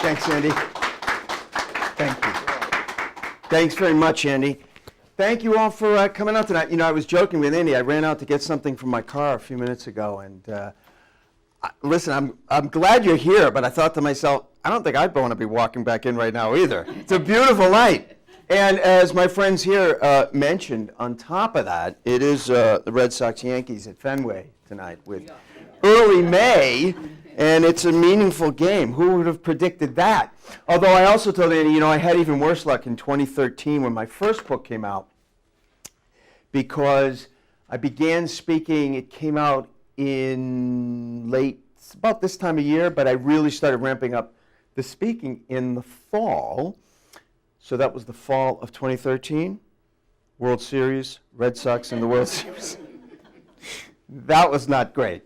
Thanks, Andy. Thank you. Thanks very much, Andy. Thank you all for coming out tonight. You know, I was joking with Andy. I ran out to get something from my car a few minutes ago, and listen, I'm glad you're here, but I thought to myself, I don't think I'd want to be walking back in right now either. It's a beautiful night. And as my friends here mentioned, on top of that, it is the Red Sox-Yankees at Fenway tonight with early May, and it's a meaningful game. Who would have predicted that? Although I also told Andy, you know, I had even worse luck in 2013 when my first book came out, because I began speaking. It came out in about this time of year, but I really started ramping up the speaking in the fall. So that was the fall of 2013, World Series, Red Sox in the World Series. That was not great.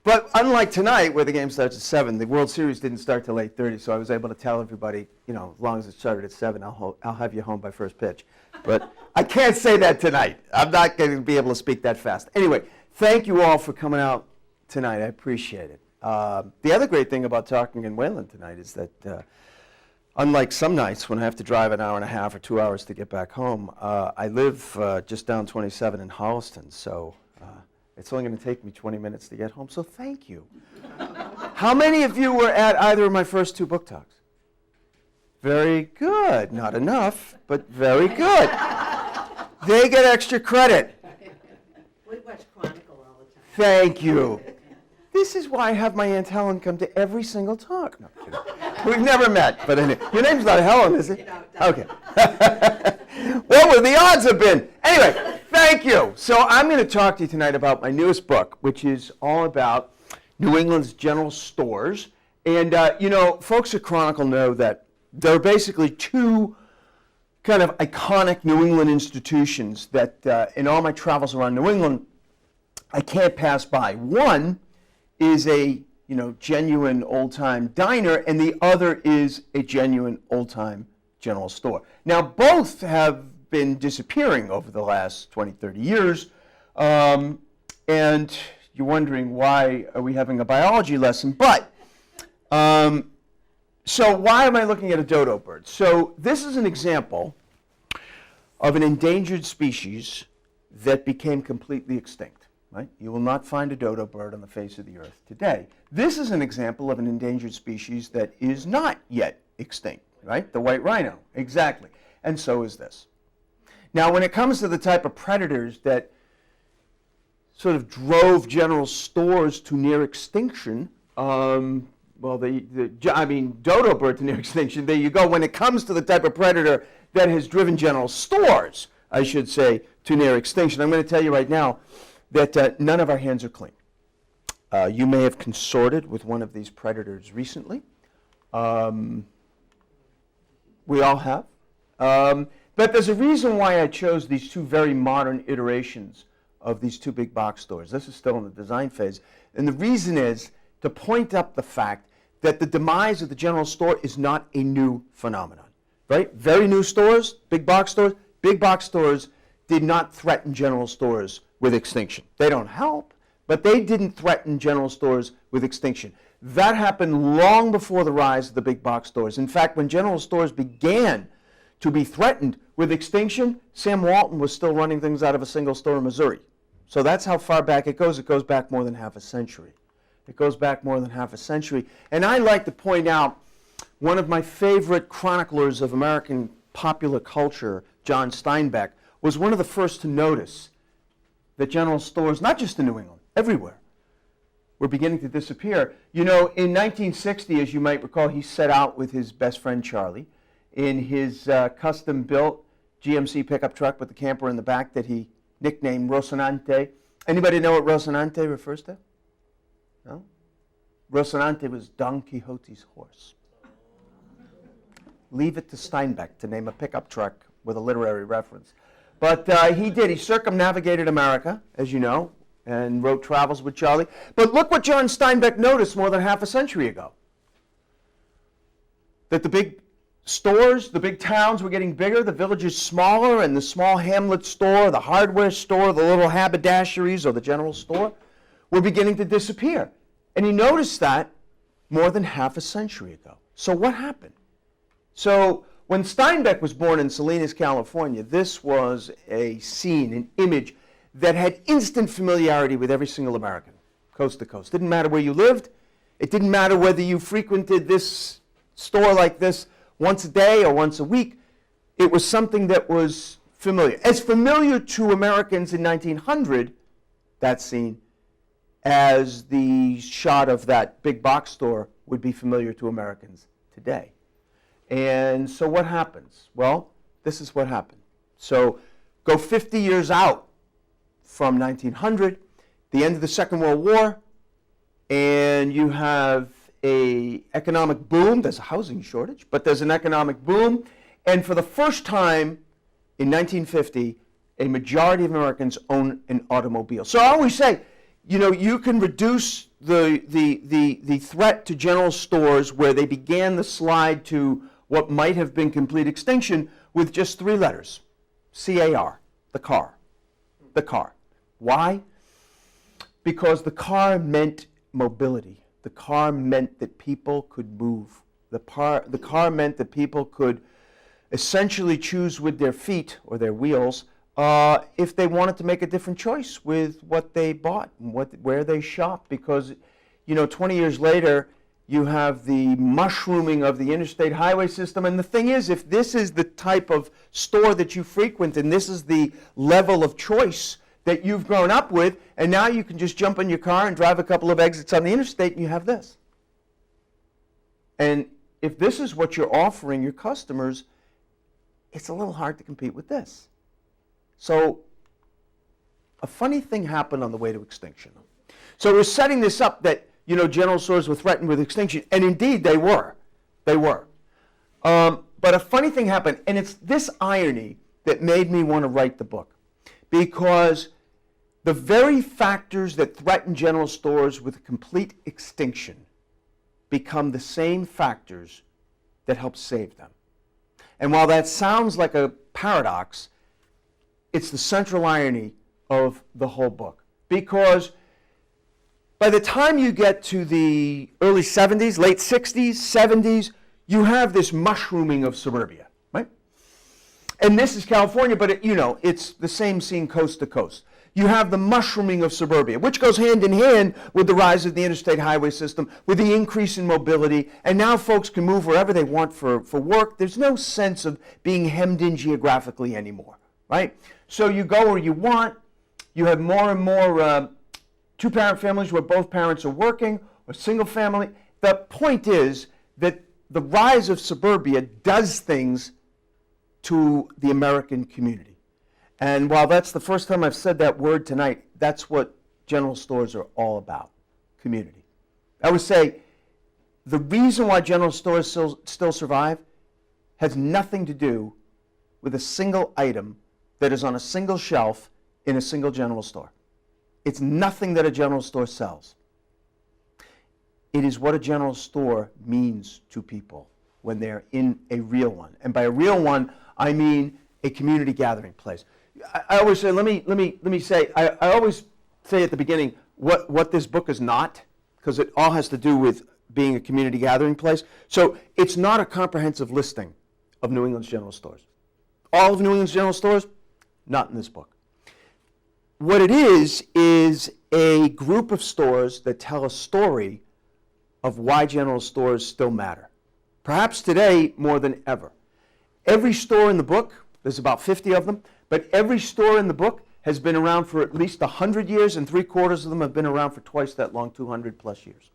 But unlike tonight, where the game starts at 7, the World Series didn't start till 8:30, so I was able to tell everybody, you know, as long as it started at 7, I'll have you home by first pitch. But I can't say that tonight. I'm not going to be able to speak that fast. Anyway, thank you all for coming out tonight. I appreciate it. The other great thing about talking in Wayland tonight is that unlike some nights when I have to drive an hour and a half or 2 hours to get back home, I live just down 27 in Holliston, so it's only going to take me 20 minutes to get home, so thank you. How many of you were at either of my first 2 book talks? Very good. Not enough, but very good. They get extra credit. We watch Chronicle all the time. Thank you. This is why I have my Aunt Helen come to every single talk. No, I'm kidding. We've never met, but anyway. Your name's not Helen, is it? No, okay. What would the odds have been? Anyway, thank you. So I'm going to talk to you tonight about my newest book, which is all about New England's general stores. And, you know, folks at Chronicle know that there are basically 2 kind of iconic New England institutions that in all my travels around New England, I can't pass by. One is a, you know, genuine old-time diner, and the other is a genuine old-time general store. Now, both have been disappearing over the last 20, 30 years, and you're wondering, why are we having a biology lesson? But, so why am I looking at a dodo bird? So this is an example of an endangered species that became completely extinct. Right? You will not find a dodo bird on the face of the earth today. This is an example of an endangered species that is not yet extinct, right? The white rhino, exactly. And so is this. Now, when it comes to the type of predators that sort of drove general stores to near extinction, well, dodo bird to near extinction, there you go. When it comes to the type of predator that has driven general stores, I should say, to near extinction, I'm going to tell you right now that none of our hands are clean. You may have consorted with one of these predators recently. We all have. But there's a reason why I chose these 2 very modern iterations of these 2 big box stores. This is still in the design phase. And the reason is to point up the fact that the demise of the general store is not a new phenomenon. Right? Very new stores, big box stores. Big box stores did not threaten general stores with extinction. They don't help, but they didn't threaten general stores with extinction. That happened long before the rise of the big box stores. In fact, when general stores began to be threatened with extinction, Sam Walton was still running things out of a single store in Missouri. So that's how far back it goes. It goes back more than half a century. It goes back more than half a century. And I like to point out one of my favorite chroniclers of American popular culture, John Steinbeck, was one of the first to notice that general stores, not just in New England, everywhere, were beginning to disappear. You know, in 1960, as you might recall, he set out with his best friend Charlie in his custom-built GMC pickup truck with the camper in the back that he nicknamed Rocinante. Anybody know what Rocinante refers to? No? Rocinante was Don Quixote's horse. Leave it to Steinbeck to name a pickup truck with a literary reference. But he did. He circumnavigated America, as you know, and wrote Travels with Charlie. But look what John Steinbeck noticed more than half a century ago. That the big stores, the big towns were getting bigger, the villages smaller, and the small hamlet store, the hardware store, the little haberdasheries, or the general store, were beginning to disappear. And he noticed that more than half a century ago. So what happened? So when Steinbeck was born in Salinas, California, this was a scene, an image that had instant familiarity with every single American, coast to coast. Didn't matter where you lived. It didn't matter whether you frequented this store like this once a day or once a week. It was something that was familiar. As familiar to Americans in 1900, that scene, as the shot of that big box store would be familiar to Americans today. And so what happens? Well, this is what happened. So go 50 years out from 1900, the end of the Second World War, and you have an economic boom. There's a housing shortage, but there's an economic boom. And for the first time in 1950, a majority of Americans own an automobile. So I always say, you know, you can reduce the threat to general stores where they began the slide to what might have been complete extinction with just 3 letters. C-A-R, the car. The car. Why? Because the car meant mobility. The car meant that people could move. The car meant that people could essentially choose with their feet or their wheels if they wanted to make a different choice with what they bought and where they shopped. Because, you know, 20 years later, you have the mushrooming of the interstate highway system. And the thing is, if this is the type of store that you frequent and this is the level of choice that you've grown up with, and now you can just jump in your car and drive a couple of exits on the interstate and you have this. And if this is what you're offering your customers, it's a little hard to compete with this. So a funny thing happened on the way to extinction. So we're setting this up that, you know, general stores were threatened with extinction, and indeed they were. They were. But a funny thing happened, and it's this irony that made me want to write the book. Because the very factors that threaten general stores with complete extinction become the same factors that help save them. And while that sounds like a paradox, it's the central irony of the whole book. Because by the time you get to the early 70s, late 60s, 70s, you have this mushrooming of suburbia, right? And this is California, but it's the same scene coast to coast. You have the mushrooming of suburbia, which goes hand in hand with the rise of the interstate highway system, with the increase in mobility, and now folks can move wherever they want for work. There's no sense of being hemmed in geographically anymore, right? So you go where you want. You have more and more two-parent families where both parents are working, or single family. The point is that the rise of suburbia does things to the American community. And while that's the first time I've said that word tonight, that's what general stores are all about, community. I would say the reason why general stores still survive has nothing to do with a single item that is on a single shelf in a single general store. It's nothing that a general store sells. It is what a general store means to people when they're in a real one. And by a real one, I mean a community gathering place. I always say, let me say, I always say at the beginning what this book is not, because it all has to do with being a community gathering place. So it's not a comprehensive listing of New England's general stores. All of New England's general stores, not in this book. What it is a group of stores that tell a story of why general stores still matter. Perhaps today more than ever. Every store in the book, there's about 50 of them, but every store in the book has been around for at least 100 years, and 3/4 of them have been around for twice that long, 200 plus years.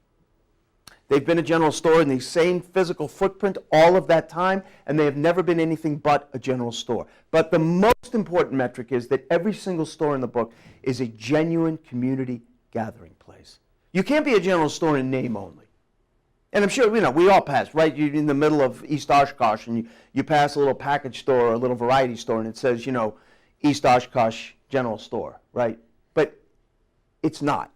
They've been a general store in the same physical footprint all of that time, and they have never been anything but a general store. But the most important metric is that every single store in the book is a genuine community gathering place. You can't be a general store in name only. And I'm sure, we all pass, right? You're in the middle of East Oshkosh, and you pass a little package store or a little variety store, and it says, East Oshkosh General Store, right? But it's not.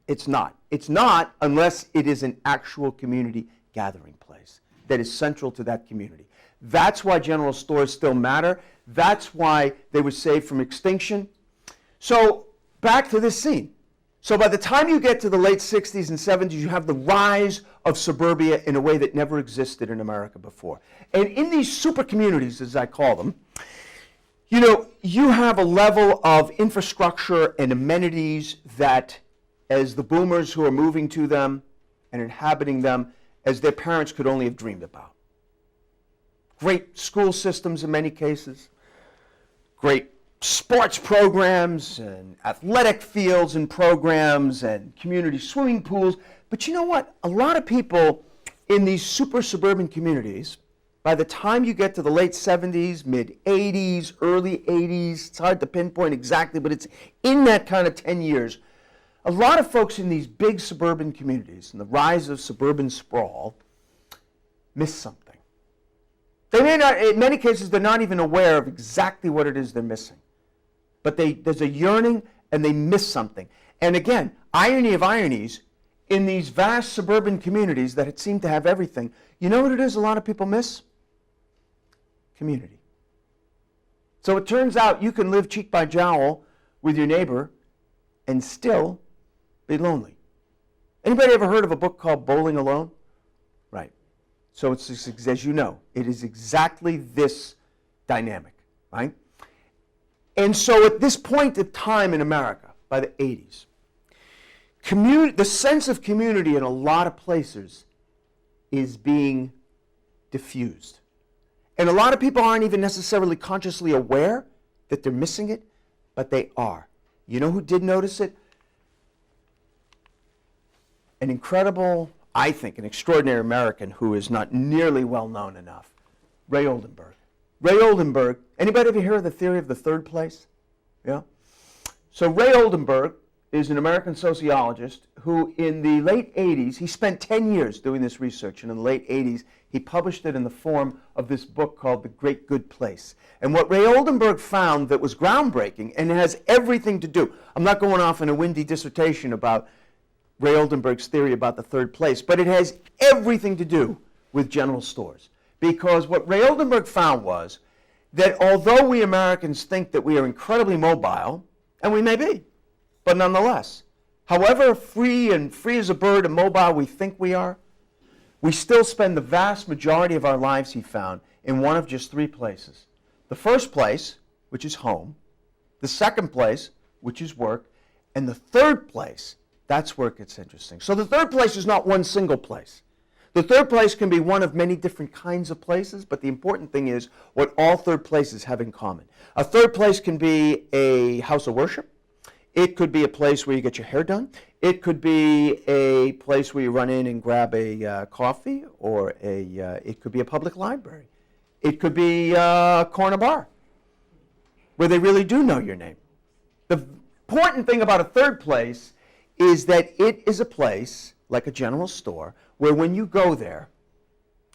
It's not. It's not unless it is an actual community gathering place that is central to that community. That's why general stores still matter. That's why they were saved from extinction. So back to this scene. So by the time you get to the late 60s and 70s, you have the rise of suburbia in a way that never existed in America before. And in these super communities, as I call them, you have a level of infrastructure and amenities that, as the boomers who are moving to them and inhabiting them, as their parents could only have dreamed about. Great school systems in many cases, great sports programs and athletic fields and programs and community swimming pools. But you know what? A lot of people in these super suburban communities, by the time you get to the late 70s, mid 80s, early 80s, it's hard to pinpoint exactly, but it's in that kind of 10 years, a lot of folks in these big suburban communities and the rise of suburban sprawl miss something. They may not, in many cases, they're not even aware of exactly what it is they're missing. But there's a yearning and they miss something. And again, irony of ironies, in these vast suburban communities that seem to have everything, you know what it is a lot of people miss? Community. So it turns out you can live cheek by jowl with your neighbor and still be lonely. Anybody ever heard of a book called Bowling Alone? Right. So it's, as you know, it is exactly this dynamic, right? And so at this point of time in America, by the 80s, the sense of community in a lot of places is being diffused. And a lot of people aren't even necessarily consciously aware that they're missing it, but they are. You know who did notice it? An incredible, I think, an extraordinary American who is not nearly well known enough, Ray Oldenburg. Ray Oldenburg, anybody ever hear of the theory of the third place? Yeah? So Ray Oldenburg is an American sociologist who in the late 80s, he spent 10 years doing this research, and in the late 80s, he published it in the form of this book called The Great Good Place. And what Ray Oldenburg found that was groundbreaking, and it has everything to do, I'm not going off in a windy dissertation about Ray Oldenburg's theory about the third place, but it has everything to do with general stores. Because what Ray Oldenburg found was that although we Americans think that we are incredibly mobile, and we may be, but nonetheless, however free as a bird and mobile we think we are, we still spend the vast majority of our lives, he found, in one of just three places. The first place, which is home, the second place, which is work, and the third place, that's where it gets interesting. So the third place is not one single place. The third place can be one of many different kinds of places, but the important thing is what all third places have in common. A third place can be a house of worship. It could be a place where you get your hair done. It could be a place where you run in and grab a coffee, or it could be a public library. It could be a corner bar where they really do know your name. The important thing about a third place is that it is a place, like a general store, where when you go there,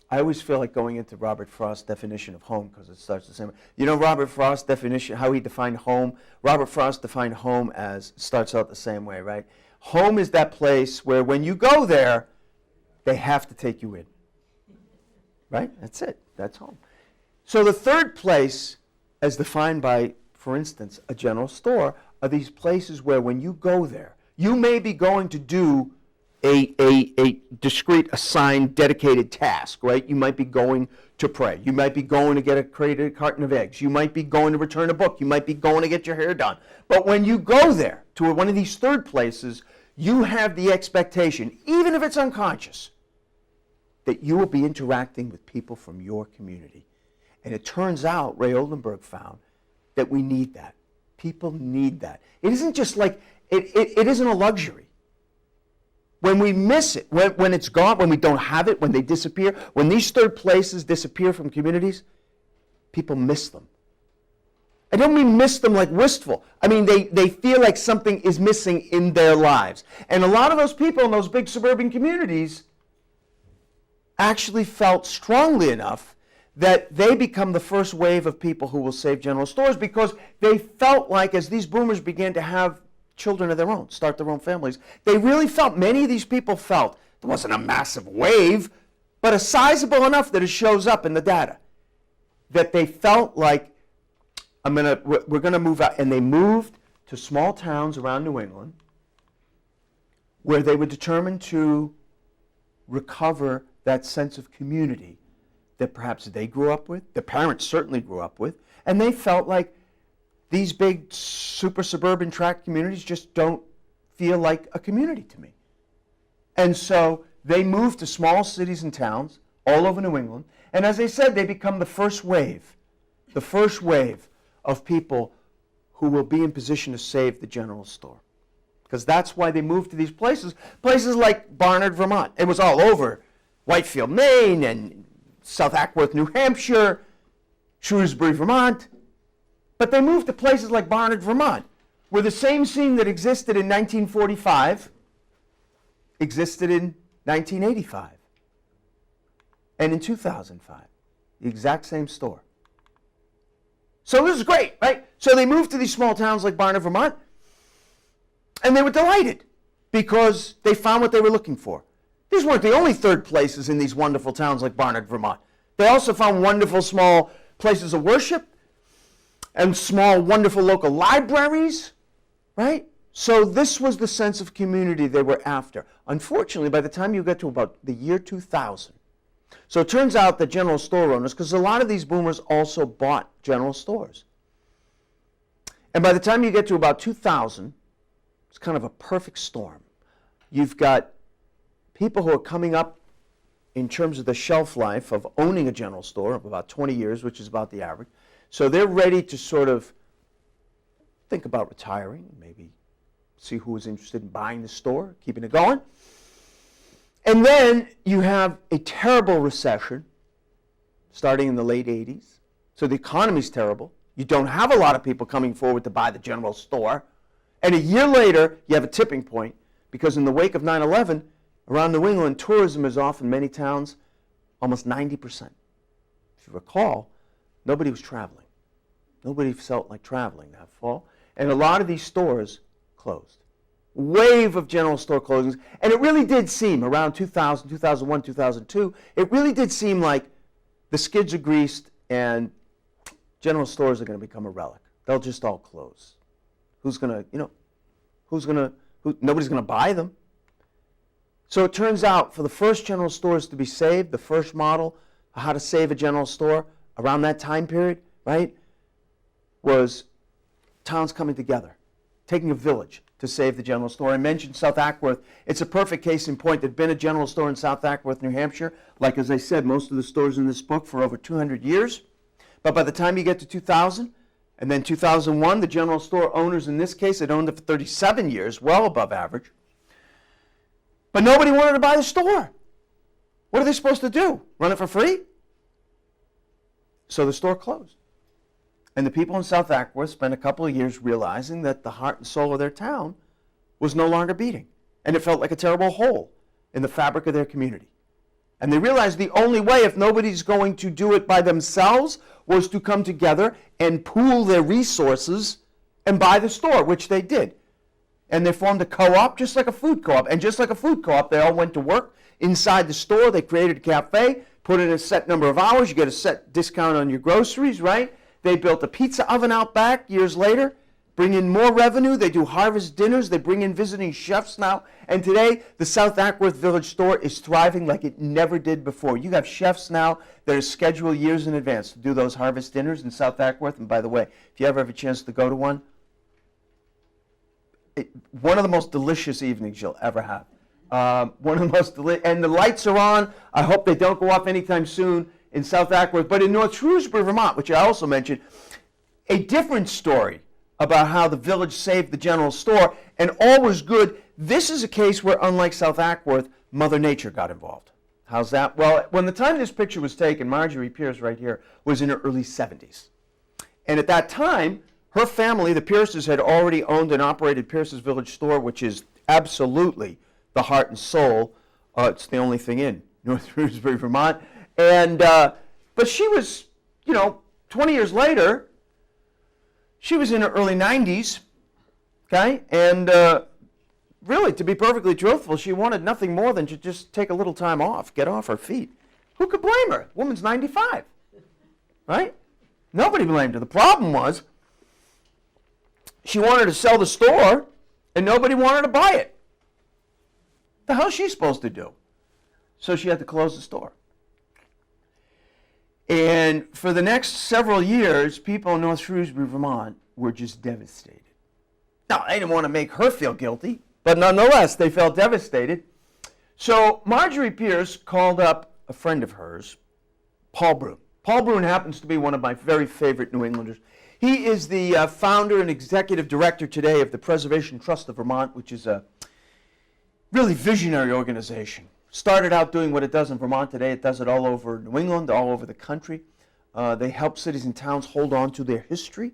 I always feel like going into Robert Frost's definition of home because it starts the same way. You know Robert Frost's definition, how he defined home? Robert Frost defined home as, starts out the same way, right? Home is that place where when you go there, they have to take you in. Right? That's it. That's home. So the third place, as defined by, for instance, a general store, are these places where when you go there, you may be going to do a discrete, assigned, dedicated task, right? You might be going to pray. You might be going to get a carton of eggs. You might be going to return a book. You might be going to get your hair done. But when you go there to one of these third places, you have the expectation, even if it's unconscious, that you will be interacting with people from your community. And it turns out, Ray Oldenburg found, that we need that. People need that. It isn't just like, it isn't a luxury. When we miss it, when it's gone, when we don't have it, when they disappear, when these third places disappear from communities, people miss them. I don't mean miss them like wistful. I mean they feel like something is missing in their lives. And a lot of those people in those big suburban communities actually felt strongly enough that they become the first wave of people who will save general stores because they felt like as these boomers began to have children of their own, start their own families, they really felt, many of these people felt, there wasn't a massive wave, but a sizable enough that it shows up in the data, that they felt like, we're going to move out. And they moved to small towns around New England, where they were determined to recover that sense of community that perhaps they grew up with, their parents certainly grew up with, and they felt like these big super suburban tract communities just don't feel like a community to me. And so they moved to small cities and towns all over New England, and as I said, they become the first wave of people who will be in position to save the general store. Because that's why they moved to these places like Barnard, Vermont. It was all over Whitefield, Maine, and South Acworth, New Hampshire, Shrewsbury, Vermont. But they moved to places like Barnard, Vermont, where the same scene that existed in 1945 existed in 1985 and in 2005. The exact same store. So this is great, right? So they moved to these small towns like Barnard, Vermont, and they were delighted because they found what they were looking for. These weren't the only third places in these wonderful towns like Barnard, Vermont. They also found wonderful small places of worship and small, wonderful local libraries, right? So this was the sense of community they were after. Unfortunately, by the time you get to about the year 2000, so it turns out that general store owners, because a lot of these boomers also bought general stores. And by the time you get to about 2000, it's kind of a perfect storm. You've got people who are coming up in terms of the shelf life of owning a general store of about 20 years, which is about the average. So they're ready to sort of think about retiring, maybe see who is interested in buying the store, keeping it going. And then you have a terrible recession starting in the late 80s. So the economy's terrible. You don't have a lot of people coming forward to buy the general store. And a year later, you have a tipping point because in the wake of 9/11, around New England, tourism is off in many towns almost 90%. If you recall, nobody was traveling. Nobody felt like traveling that fall. And a lot of these stores closed. Wave of general store closings. And it really did seem, around 2000, 2001, 2002, it really did seem like the skids are greased and general stores are going to become a relic. They'll just all close. Who's going to, nobody's going to buy them. So it turns out for the first general stores to be saved, the first model of how to save a general store around that time period, right, was towns coming together, taking a village to save the general store. I mentioned South Acworth. It's a perfect case in point. There'd been a general store in South Acworth, New Hampshire, like as I said, most of the stores in this book for over 200 years. But by the time you get to 2000, and then 2001, the general store owners in this case had owned it for 37 years, well above average. But nobody wanted to buy the store. What are they supposed to do? Run it for free? So the store closed. And the people in South Acworth spent a couple of years realizing that the heart and soul of their town was no longer beating. And it felt like a terrible hole in the fabric of their community. And they realized the only way, if nobody's going to do it by themselves, was to come together and pool their resources and buy the store, which they did. And they formed a co-op, just like a food co-op. And just like a food co-op, they all went to work inside the store. They created a cafe, put in a set number of hours. You get a set discount on your groceries, right? They built a pizza oven out back years later, bring in more revenue. They do harvest dinners. They bring in visiting chefs now. And today, the South Acworth Village store is thriving like it never did before. You have chefs now that are scheduled years in advance to do those harvest dinners in South Acworth. And by the way, if you ever have a chance to go to one, one of the most delicious evenings you'll ever have. One of the most and the lights are on. I hope they don't go off anytime soon in South Acworth. But in North Shrewsbury, Vermont, which I also mentioned, a different story about how the village saved the general store, and all was good. This is a case where, unlike South Acworth, Mother Nature got involved. How's that? Well, when the time this picture was taken, Marjorie Pierce right here was in her early 70s. And at that time, her family, the Pierces, had already owned and operated Pierce's Village store, which is absolutely the heart and soul. It's the only thing in North Shrewsbury, Vermont. And but she was, 20 years later, she was in her early 90s, okay? And really, to be perfectly truthful, she wanted nothing more than to just take a little time off, get off her feet. Who could blame her? Woman's 95, right? Nobody blamed her. The problem was she wanted to sell the store, and nobody wanted to buy it. The hell's she supposed to do? So she had to close the store. And for the next several years, people in North Shrewsbury, Vermont were just devastated. Now, they didn't want to make her feel guilty, but nonetheless, they felt devastated. So Marjorie Pierce called up a friend of hers, Paul Brune. Paul Brune happens to be one of my very favorite New Englanders. He is the founder and executive director today of the Preservation Trust of Vermont, which is a really visionary organization. Started out doing what it does in Vermont today. It does it all over New England, all over the country. They help cities and towns hold on to their history,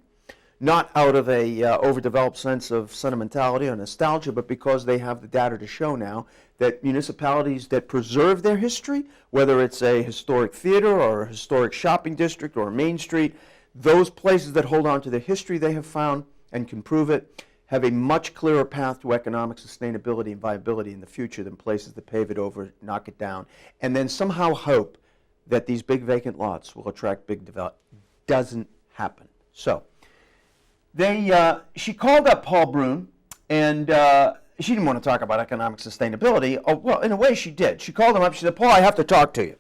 not out of a overdeveloped sense of sentimentality or nostalgia, but because they have the data to show now that municipalities that preserve their history, whether it's a historic theater or a historic shopping district or a main street, those places that hold on to their history, they have found and can prove it, have a much clearer path to economic sustainability and viability in the future than places that pave it over, knock it down, and then somehow hope that these big vacant lots will attract big development. Doesn't happen. So she called up Paul Brune, and she didn't want to talk about economic sustainability. Oh, well, in a way she did. She called him up. She said, Paul, I have to talk to you.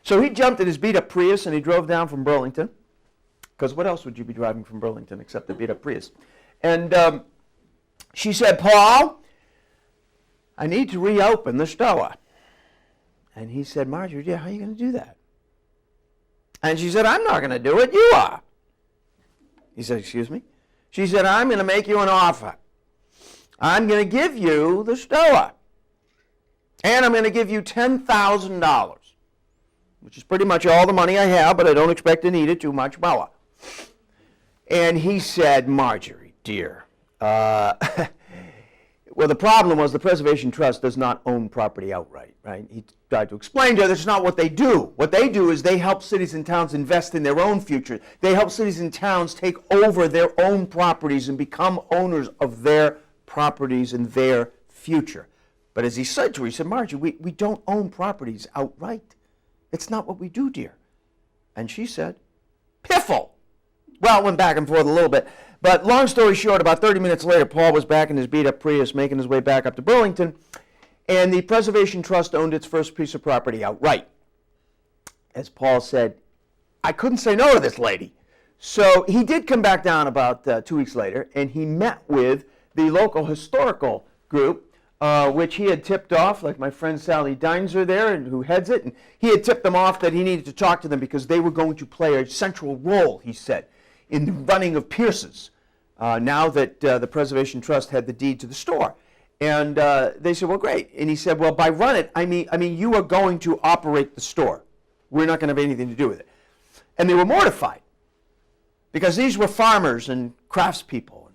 So he jumped in his beat-up Prius, and he drove down from Burlington, because what else would you be driving from Burlington except the beat-up Prius? And she said, Paul, I need to reopen the store. And he said, Marjorie, dear, how are you going to do that? And she said, I'm not going to do it. You are. He said, excuse me? She said, I'm going to make you an offer. I'm going to give you the store. And I'm going to give you $10,000, which is pretty much all the money I have, but I don't expect to need it too much more. And he said, Marjorie, dear, well, the problem was the Preservation Trust does not own property outright, right? He tried to explain to her that's not what they do. What they do is they help cities and towns invest in their own future. They help cities and towns take over their own properties and become owners of their properties and their future. But as he said to her, he said, Marjorie, we don't own properties outright. It's not what we do, dear. And she said, piffle. Well, it went back and forth a little bit. But long story short, about 30 minutes later, Paul was back in his beat-up Prius making his way back up to Burlington, and the Preservation Trust owned its first piece of property outright. As Paul said, I couldn't say no to this lady. So he did come back down about 2 weeks later, and he met with the local historical group, which he had tipped off, like my friend Sally Deinzer there, and who heads it, and he had tipped them off that he needed to talk to them because they were going to play a central role, he said, in the running of Pierce's, now that the Preservation Trust had the deed to the store. And they said, well, great. And he said, well, by run it, I mean, you are going to operate the store. We're not going to have anything to do with it. And they were mortified because these were farmers and craftspeople.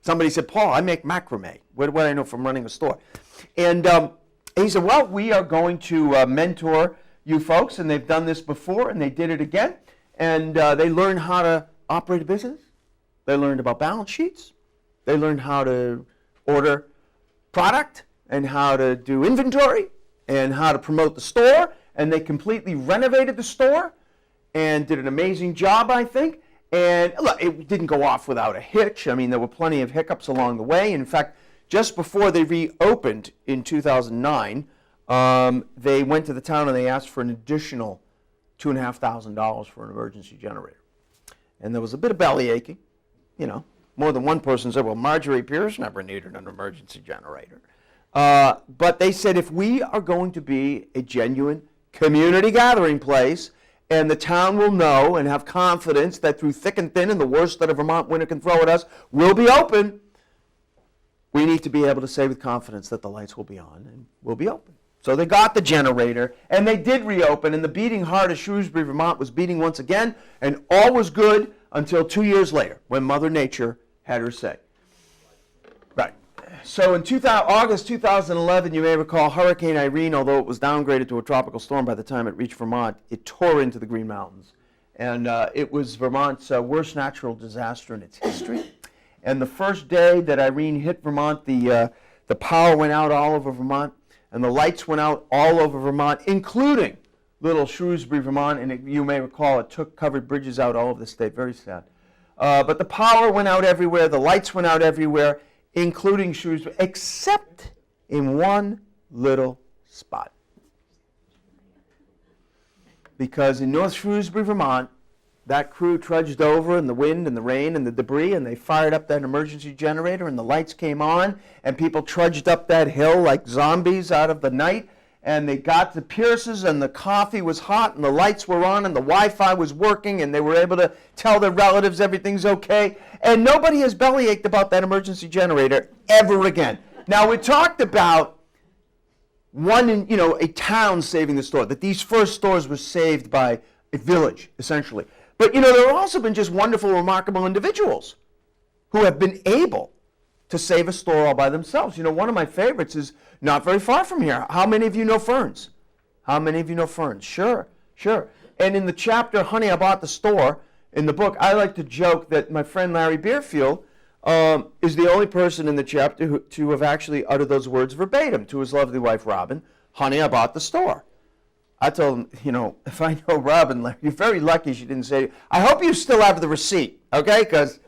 Somebody said, Paul, I make macrame. What do I know from running a store? And he said, well, we are going to mentor you folks, and they've done this before, and they did it again. And they learned how to operate a business. They learned about balance sheets. They learned how to order product and how to do inventory and how to promote the store. And they completely renovated the store and did an amazing job, I think. And look, it didn't go off without a hitch. I mean, there were plenty of hiccups along the way. In fact, just before they reopened in 2009, they went to the town and they asked for an additional $2,500 for an emergency generator. And there was a bit of belly aching. You know, more than one person said, well, Marjorie Pierce never needed an emergency generator. But they said, if we are going to be a genuine community gathering place, and the town will know and have confidence that through thick and thin and the worst that a Vermont winter can throw at us will be open, we need to be able to say with confidence that the lights will be on and will be open. So they got the generator, and they did reopen, and the beating heart of Shrewsbury, Vermont was beating once again, and all was good until 2 years later, when Mother Nature had her say. Right. So in August 2011, you may recall, Hurricane Irene, although it was downgraded to a tropical storm by the time it reached Vermont, it tore into the Green Mountains. And it was Vermont's worst natural disaster in its history. And the first day that Irene hit Vermont, the power went out all over Vermont. And the lights went out all over Vermont, including little Shrewsbury, Vermont. And you may recall it took covered bridges out all over the state. Very sad. But the power went out everywhere. The lights went out everywhere, including Shrewsbury, except in one little spot. Because in North Shrewsbury, Vermont, that crew trudged over in the wind and the rain and the debris, and they fired up that emergency generator, and the lights came on, and people trudged up that hill like zombies out of the night, and they got to Pierce's, and the coffee was hot, and the lights were on, and the Wi-Fi was working, and they were able to tell their relatives everything's okay, and nobody has bellyached about that emergency generator ever again. Now, we talked about a town saving the store, that these first stores were saved by a village, essentially. But, there have also been just wonderful, remarkable individuals who have been able to save a store all by themselves. One of my favorites is not very far from here. How many of you know Ferns? How many of you know Ferns? Sure. And in the chapter, Honey, I Bought the Store, in the book, I like to joke that my friend Larry Beerfield is the only person in the chapter to have actually uttered those words verbatim to his lovely wife, Robin. Honey, I bought the store. I told him, if I know Robin, Larry, you're very lucky she didn't say, I hope you still have the receipt, okay? Because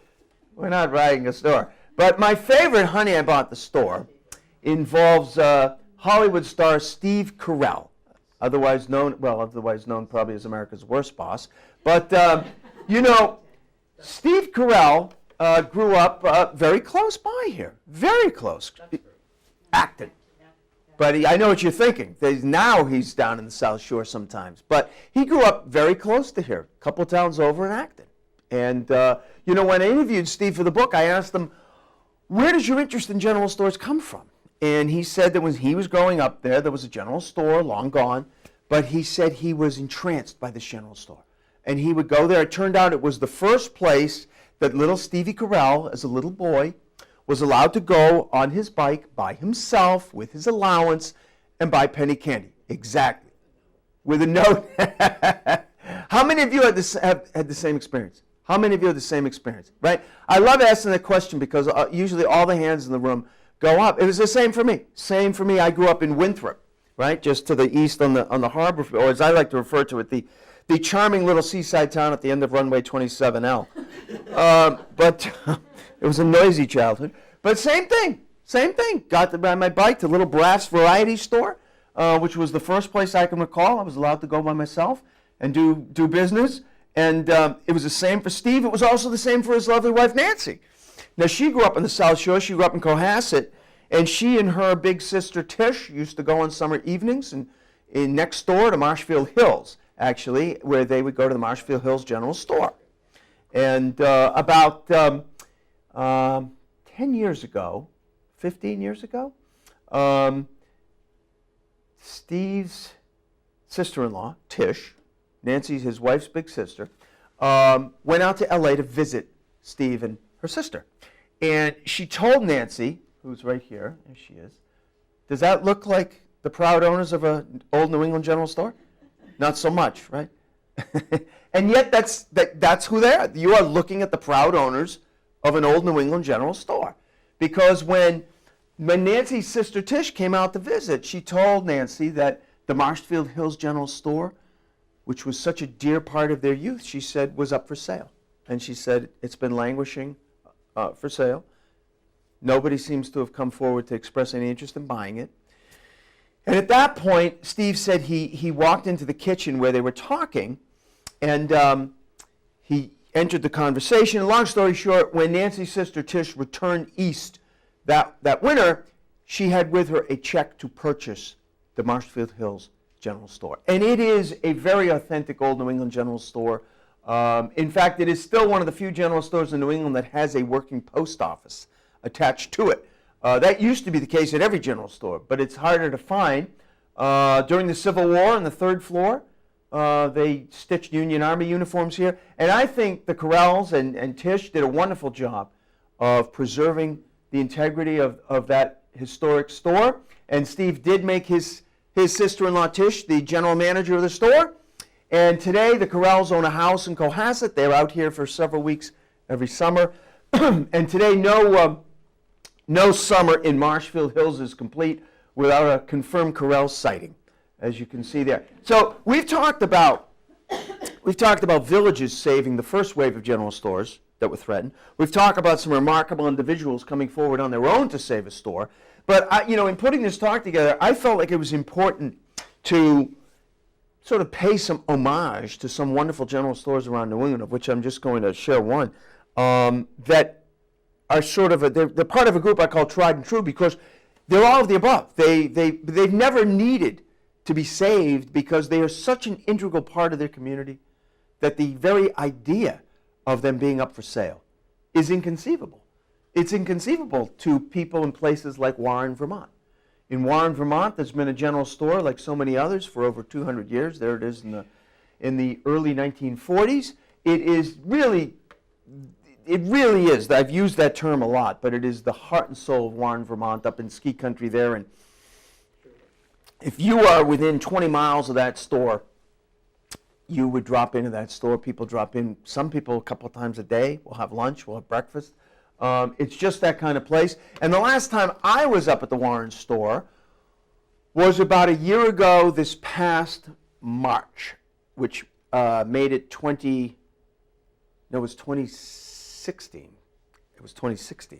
we're not writing a store. But my favorite Honey, I Bought the Store involves Hollywood star Steve Carell, otherwise known probably as America's worst boss. But, Steve Carell grew up very close by here, very close. Acton. But I know what you're thinking. Now he's down in the South Shore sometimes. But he grew up very close to here, a couple towns over in Acton. And, when I interviewed Steve for the book, I asked him, where does your interest in general stores come from? And he said that when he was growing up there was a general store, long gone, but he said he was entranced by this general store. And he would go there. It turned out it was the first place that little Stevie Carell, as a little boy, was allowed to go on his bike by himself with his allowance and buy penny candy. Exactly. With a note. How many of you had the same experience? How many of you had the same experience? Right? I love asking that question because usually all the hands in the room go up. It was the same for me. Same for me. I grew up in Winthrop, right? Just to the east on the harbor, or as I like to refer to it, the charming little seaside town at the end of runway 27L. But it was a noisy childhood. But same thing. Got to ride my bike to Little Brass Variety Store, which was the first place I can recall I was allowed to go by myself and do business. And it was the same for Steve. It was also the same for his lovely wife, Nancy. Now, she grew up in the South Shore. She grew up in Cohasset. And she and her big sister, Tish, used to go on summer evenings in next door to Marshfield Hills, actually, where they would go to the Marshfield Hills General Store. And about 10 years ago, 15 years ago, Steve's sister-in-law, Tish, Nancy's his wife's big sister, went out to L.A. to visit Steve and her sister. And she told Nancy, who's right here, there she is, does that look like the proud owners of an old New England General Store? Not so much, right? And yet that's who they are. You are looking at the proud owners of an old New England General Store. Because when Nancy's sister Tish came out to visit, she told Nancy that the Marshfield Hills General Store, which was such a dear part of their youth, she said was up for sale. And she said it's been languishing for sale. Nobody seems to have come forward to express any interest in buying it. And at that point, Steve said he walked into the kitchen where they were talking, and he entered the conversation. Long story short, when Nancy's sister Tish returned east that winter, she had with her a check to purchase the Marshfield Hills General Store. And it is a very authentic old New England General Store. In fact, it is still one of the few general stores in New England that has a working post office attached to it. That used to be the case at every general store, but it's harder to find. During the Civil War on the third floor, they stitched Union Army uniforms here. And I think the Carells and Tish did a wonderful job of preserving the integrity of that historic store. And Steve did make his sister-in-law Tish the general manager of the store. And today the Carells own a house in Cohasset. They're out here for several weeks every summer. And today no summer in Marshfield Hills is complete without a confirmed Carell sighting, as you can see there. So we've talked about villages saving the first wave of general stores that were threatened. We've talked about some remarkable individuals coming forward on their own to save a store. But in putting this talk together, I felt like it was important to sort of pay some homage to some wonderful general stores around New England, of which I'm just going to share one, that are sort of they're part of a group I call Tried and True, because they're all of the above. They've never needed to be saved because they are such an integral part of their community that the very idea of them being up for sale is inconceivable. It's inconceivable to people in places like Warren, Vermont. In Warren, Vermont, there's been a general store like so many others for over 200 years. There it is in the early 1940s. It really is. I've used that term a lot, but it is the heart and soul of Warren, Vermont, up in ski country there. And if you are within 20 miles of that store, you would drop into that store. People drop in, some people a couple of times a day. We'll have lunch, we'll have breakfast. It's just that kind of place. And the last time I was up at the Warren store was about a year ago this past March, which made it 2016. It was 2016,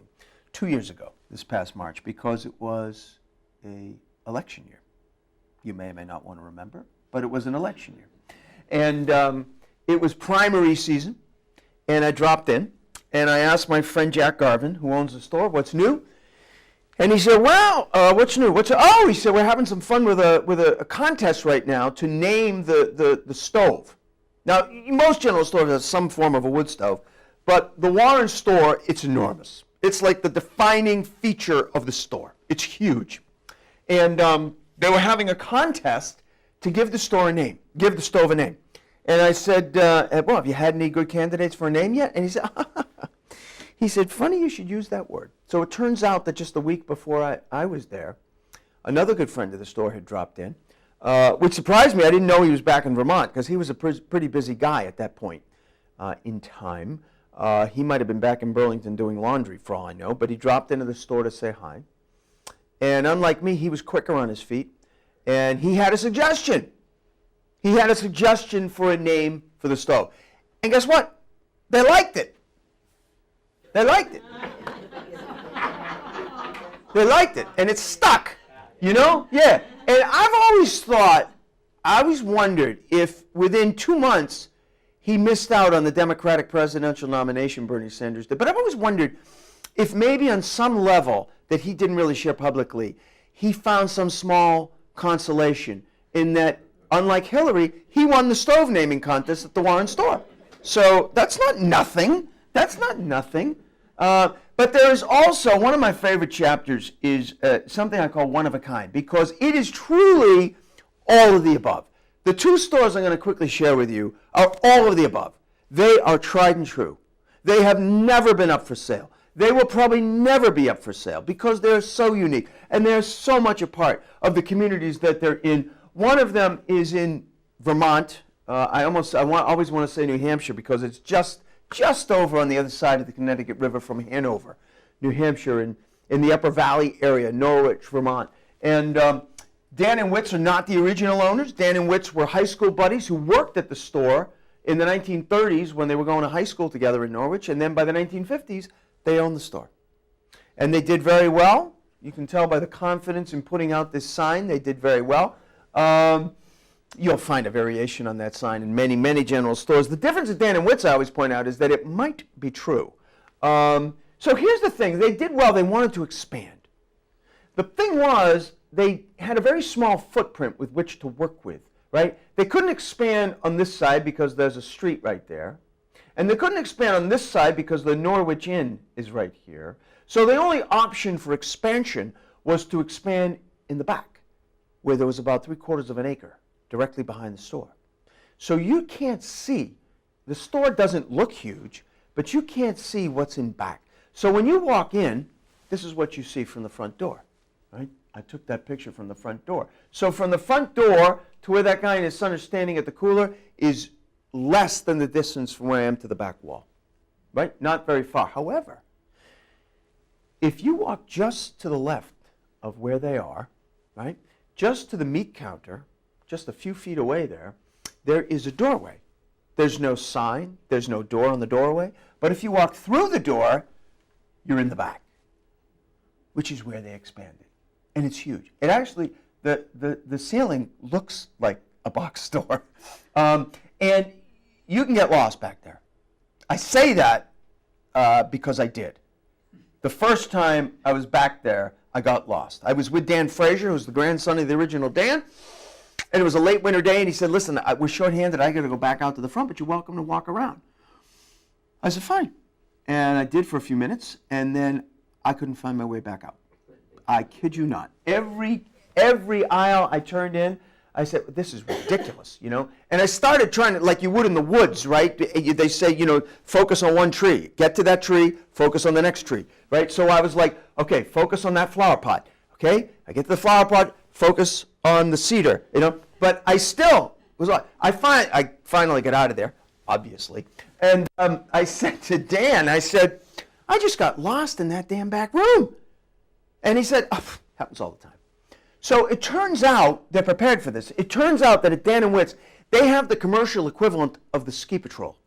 2 years ago this past March, because it was an election year. You may or may not want to remember, but it was an election year. And it was primary season, and I dropped in. And I asked my friend Jack Garvin, who owns the store, what's new? And he said, well, what's new? Oh, he said, we're having some fun with a contest right now to name the stove. Now, most general stores have some form of a wood stove, but the Warren store, it's enormous. It's like the defining feature of the store. It's huge. And they were having a contest to give the store a name, give the stove a name. And I said, well, have you had any good candidates for a name yet? And he said, funny you should use that word. So it turns out that just the week before I was there, another good friend of the store had dropped in, which surprised me. I didn't know he was back in Vermont, because he was a pretty busy guy at that point in time. He might have been back in Burlington doing laundry, for all I know, but he dropped into the store to say hi. And unlike me, he was quicker on his feet, and he had a suggestion. He had a suggestion for a name for the stove. And guess what? They liked it. They liked it. They liked it. And it stuck. Yeah. And I've always wondered if within 2 months he missed out on the Democratic presidential nomination Bernie Sanders did. But I've always wondered if maybe on some level that he didn't really share publicly, he found some small consolation in that, unlike Hillary, he won the stove naming contest at the Warren store. So that's not nothing. That's not nothing. But there is also, one of my favorite chapters is something I call one of a kind, because it is truly all of the above. The two stores I'm going to quickly share with you are all of the above. They are tried and true. They have never been up for sale. They will probably never be up for sale because they're so unique and they're so much a part of the communities that they're in. One of them is in Vermont. I always want to say New Hampshire because it's just over on the other side of the Connecticut River from Hanover, New Hampshire, in the Upper Valley area, Norwich, Vermont. And Dan and Witz are not the original owners. Dan and Witz were high school buddies who worked at the store in the 1930s when they were going to high school together in Norwich. And then by the 1950s, they owned the store. And they did very well. You can tell by the confidence in putting out this sign, they did very well. You'll find a variation on that sign in many, many general stores. The difference with Dan and Witz, I always point out, is that it might be true. So here's the thing. They did well. They wanted to expand. The thing was, they had a very small footprint with which to work with, right? They couldn't expand on this side because there's a street right there. And they couldn't expand on this side because the Norwich Inn is right here. So the only option for expansion was to expand in the back, where there was about 3/4 of an acre directly behind the store. So you can't see. The store doesn't look huge, but you can't see what's in back. So when you walk in, this is what you see from the front door, right? I took that picture from the front door. So from the front door to where that guy and his son are standing at the cooler is less than the distance from where I am to the back wall, right? Not very far. However, if you walk just to the left of where they are, right, just to the meat counter, just a few feet away there is a doorway. There's no sign, there's no door on the doorway, but if you walk through the door, you're in the back, which is where they expanded. and it's huge. It actually, the ceiling looks like a box store. And you can get lost back there. I say that because I did. The first time I was back there, I got lost. I was with Dan Fraser, who's the grandson of the original Dan, and it was a late winter day, and he said, listen, we're shorthanded, I got to go back out to the front, but you're welcome to walk around. I said, fine. And I did for a few minutes, and then I couldn't find my way back out. I kid you not. Every aisle I turned in, I said, this is ridiculous, you know? And I started trying to, like you would in the woods, right? They say, you know, focus on one tree. Get to that tree, focus on the next tree, right? So I was like, okay, focus on that flower pot, okay? I get to the flower pot, focus on the cedar, you know? But I still was like, I finally got out of there, obviously. And I said to Dan, I said, I just got lost in that damn back room. And he said, oh, happens all the time. So it turns out, they're prepared for this, it turns out that at Dan and Witt's, they have the commercial equivalent of the ski patrol.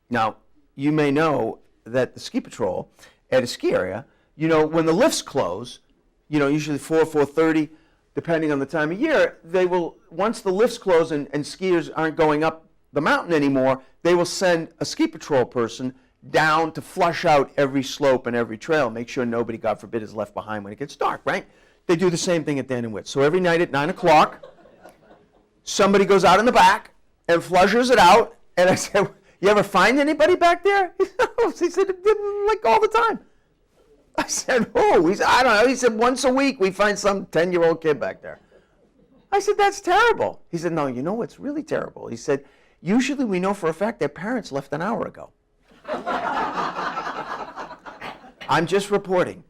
Now, you may know that the ski patrol at a ski area, you know, when the lifts close, you know, usually 4:30, depending on the time of year, they will, once the lifts close and skiers aren't going up the mountain anymore, they will send a ski patrol person down to flush out every slope and every trail, make sure nobody, God forbid, is left behind when it gets dark, right? They do the same thing at Dan and Witt. So every night at 9 o'clock, somebody goes out in the back and flushes it out, and I said, you ever find anybody back there? He said, like all the time. I said, oh, I don't know. He said, once a week we find some 10-year-old kid back there. I said, that's terrible. He said, no, you know what's really terrible? He said, usually we know for a fact their parents left an hour ago. I'm just reporting.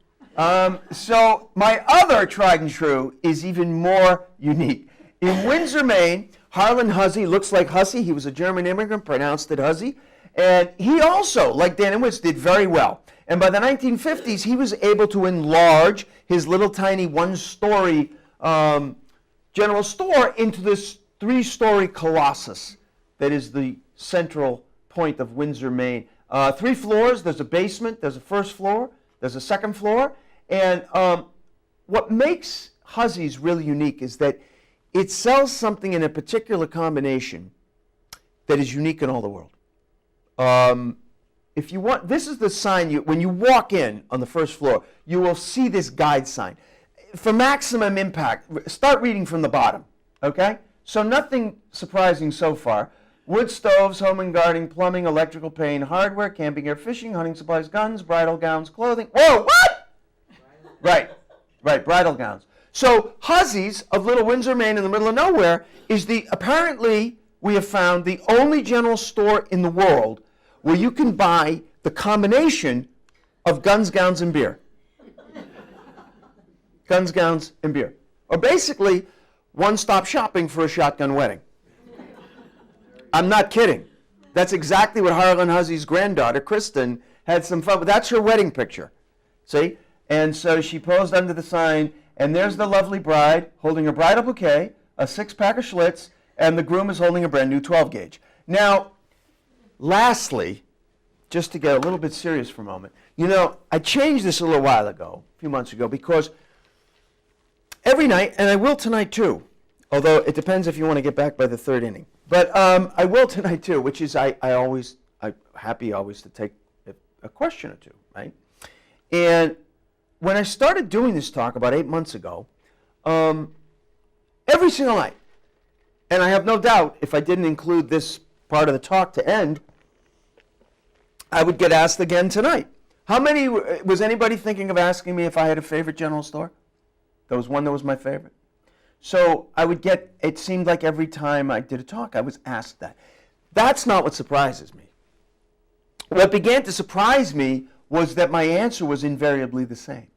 So my other tried and true is even more unique. In Windsor, Maine, Harlan Hussey, looks like Hussey, he was a German immigrant, pronounced it Hussey, and he also, like Dan and Witz, did very well. And by the 1950s, he was able to enlarge his little tiny one-story general store into this 3-story colossus that is the central point of Windsor, Maine. 3 floors, there's a basement, there's a first floor, there's a second floor, and what makes Hussey's really unique is that it sells something in a particular combination that is unique in all the world. If you want, this is the sign, when you walk in on the first floor, you will see this guide sign. For maximum impact, start reading from the bottom, okay? So nothing surprising so far. Wood stoves, home and gardening, plumbing, electrical, paint, hardware, camping gear, fishing, hunting supplies, guns, bridal gowns, clothing. Whoa, what? Right, bridal gowns. So Hussey's of Little Windsor, Maine, in the middle of nowhere, is apparently, we have found, the only general store in the world where you can buy the combination of guns, gowns, and beer. Guns, gowns, and beer. Or basically, one-stop shopping for a shotgun wedding. I'm not kidding. That's exactly what Harlan Hussey's granddaughter, Kristen, had some fun with. That's her wedding picture. See? And so she posed under the sign, and there's the lovely bride holding a bridal bouquet, a 6-pack of Schlitz, and the groom is holding a brand new 12-gauge. Now, lastly, just to get a little bit serious for a moment, you know, I changed this a little while ago, a few months ago, because every night, and I will tonight too, although it depends if you want to get back by the 3rd inning, but I will tonight too, which is I'm happy always to take a question or two, right? And when I started doing this talk about 8 months ago, every single night, and I have no doubt if I didn't include this part of the talk to end, I would get asked again tonight. Was anybody thinking of asking me if I had a favorite general store? There was one that was my favorite. So I would get, it seemed like every time I did a talk, I was asked that. That's not what surprises me. What began to surprise me was that my answer was invariably the same,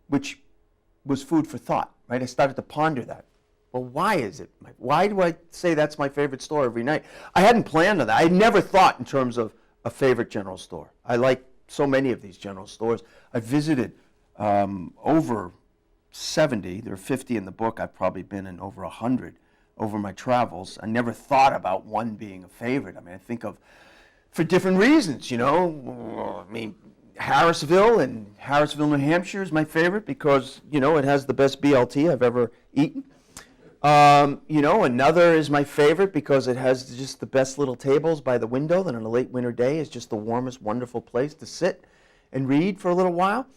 which was food for thought, right? I started to ponder that. Well, why is it? Why do I say that's my favorite store every night? I hadn't planned on that. I never thought in terms of a favorite general store. I like so many of these general stores. I visited over 70. There are 50 in the book. I've probably been in over 100 over my travels. I never thought about one being a favorite. I mean, I think of, for different reasons, you know. I mean, Harrisville, New Hampshire is my favorite because, it has the best BLT I've ever eaten. Another is my favorite because it has just the best little tables by the window that on a late winter day is just the warmest, wonderful place to sit and read for a little while.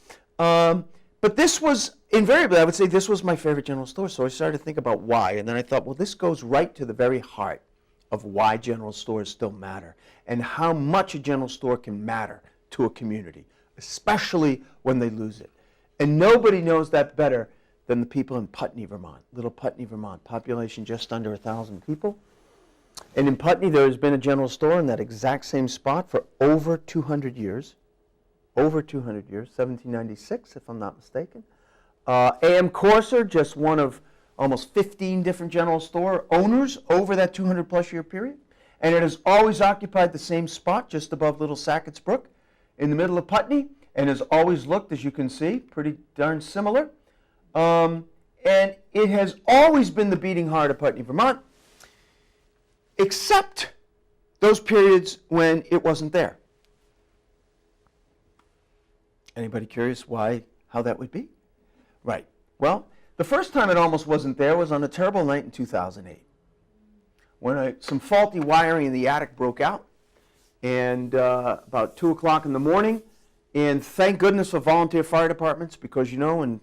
But this was, invariably, I would say this was my favorite general store. So I started to think about why. And then I thought, well, this goes right to the very heart of why general stores still matter and how much a general store can matter to a community, especially when they lose it. And nobody knows that better than the people in Putney, Vermont, little Putney, Vermont, population just under 1,000 people. And in Putney, there has been a general store in that exact same spot for over 200 years. Over 200 years, 1796, if I'm not mistaken. A.M. Corser, just one of almost 15 different general store owners over that 200-plus year period. And it has always occupied the same spot just above Little Sackett's Brook in the middle of Putney, and has always looked, as you can see, pretty darn similar. And it has always been the beating heart of Putney, Vermont, except those periods when it wasn't there. Anybody curious how that would be? Right. Well, the first time it almost wasn't there was on a terrible night in 2008 when some faulty wiring in the attic broke out, and about 2 o'clock in the morning, and thank goodness for volunteer fire departments, because when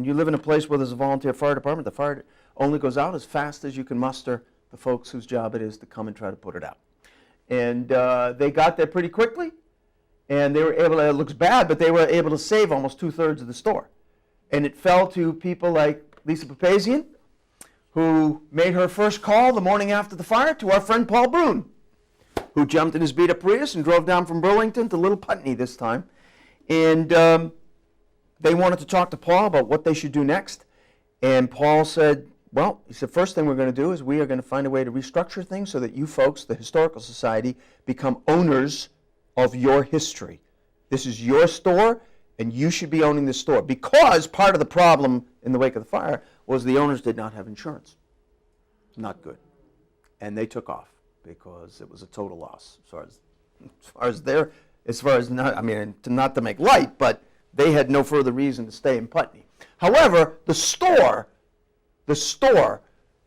you live in a place where there's a volunteer fire department, the fire only goes out as fast as you can muster the folks whose job it is to come and try to put it out. And they got there pretty quickly, and they were able to, it looks bad, but they were able to save almost 2/3 of the store. And it fell to people like Lisa Papazian, who made her first call the morning after the fire to our friend Paul Brune, who jumped in his beat-up Prius and drove down from Burlington to Little Putney this time. And they wanted to talk to Paul about what they should do next. And Paul said, he said, first thing we're going to do is we are going to find a way to restructure things so that you folks, the Historical Society, become owners of your history. This is your store, and you should be owning this store. Because part of the problem in the wake of the fire was the owners did not have insurance. Not good. And they took off because it was a total loss not to make light, but they had no further reason to stay in Putney. However, the store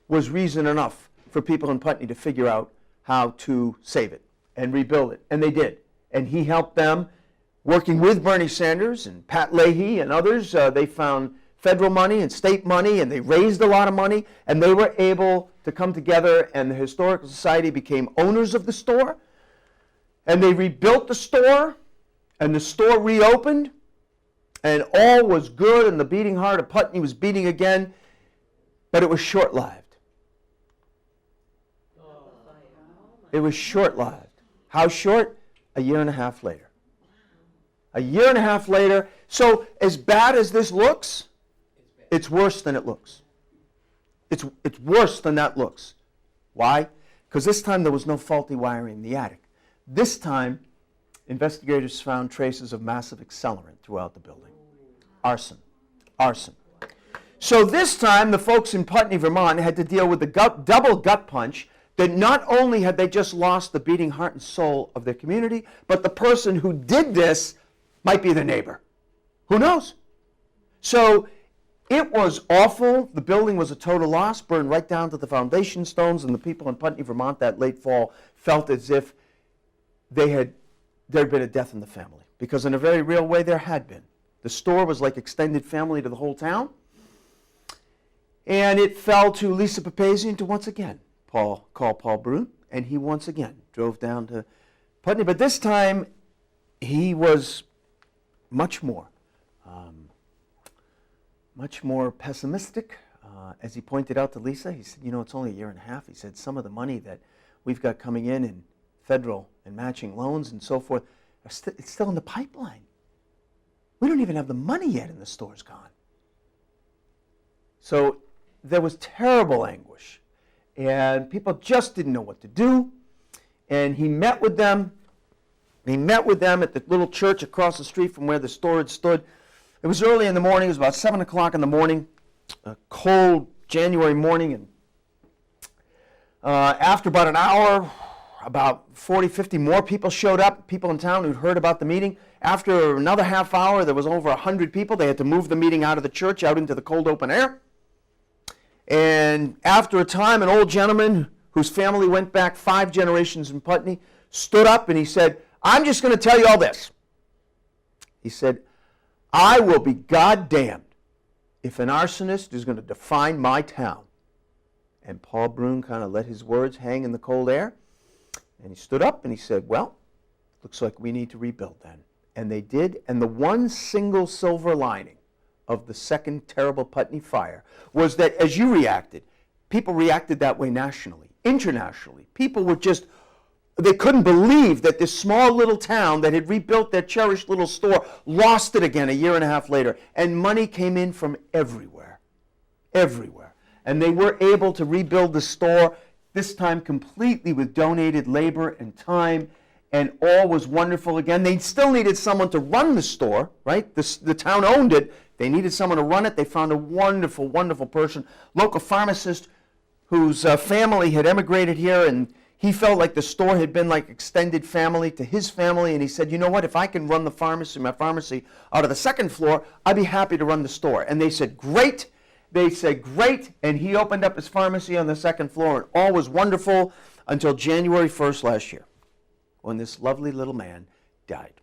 was reason enough for people in Putney to figure out how to save it and rebuild it, and they did. And he helped them, working with Bernie Sanders and Pat Leahy and others. They found federal money and state money, and they raised a lot of money, and they were able to come together, and the Historical Society became owners of the store, and they rebuilt the store, and the store reopened, and all was good, and the beating heart of Putney was beating again, but it was short-lived. It was short-lived. How short? A year and a half later. A year and a half later. So as bad as this looks, it's worse than it looks. It's worse than that looks. Why? Because this time there was no faulty wiring in the attic. This time, investigators found traces of massive accelerant throughout the building. Arson. So this time, the folks in Putney, Vermont had to deal with the double gut punch that not only had they just lost the beating heart and soul of their community, but the person who did this might be their neighbor. Who knows? So it was awful. The building was a total loss, burned right down to the foundation stones, and the people in Putney, Vermont that late fall felt as if there had been a death in the family. Because in a very real way, there had been. The store was like extended family to the whole town. And it fell to Lisa Papazian to once again call Paul Brune, and he once again drove down to Putney. But this time, he was much more pessimistic. As he pointed out to Lisa, he said, it's only a year and a half. He said, some of the money that we've got coming in federal and matching loans and so forth, it's still in the pipeline. We don't even have the money yet, and the store's gone. So there was terrible anguish, and people just didn't know what to do. And he met with them. He met with them at the little church across the street from where the store had stood. It was early in the morning. It was about 7 o'clock in the morning, a cold January morning. And after about an hour about 40, 50 more people showed up, people in town who'd heard about the meeting. After another half hour, there was over 100 people. They had to move the meeting out of the church, out into the cold open air. And after a time, an old gentleman whose family went back 5 generations in Putney stood up and he said, I'm just going to tell you all this. He said, I will be goddamned if an arsonist is going to define my town. And Paul Brune kind of let his words hang in the cold air. And he stood up and he said, well, looks like we need to rebuild then. And they did. And the one single silver lining of the second terrible Putney fire was that as you reacted, people reacted that way nationally, internationally. People were just, they couldn't believe that this small little town that had rebuilt their cherished little store lost it again a year and a half later. And money came in from everywhere, everywhere. And they were able to rebuild the store, this time completely with donated labor and time, and all was wonderful again. They still needed someone to run the store, right? The town owned it. They needed someone to run it. They found a wonderful, wonderful person, local pharmacist whose family had emigrated here, and he felt like the store had been like extended family to his family, and he said, you know what, if I can run the pharmacy, my pharmacy, out of the second floor, I'd be happy to run the store. And they said, great. They said, great, and he opened up his pharmacy on the second floor, and all was wonderful until January 1st last year, when this lovely little man died.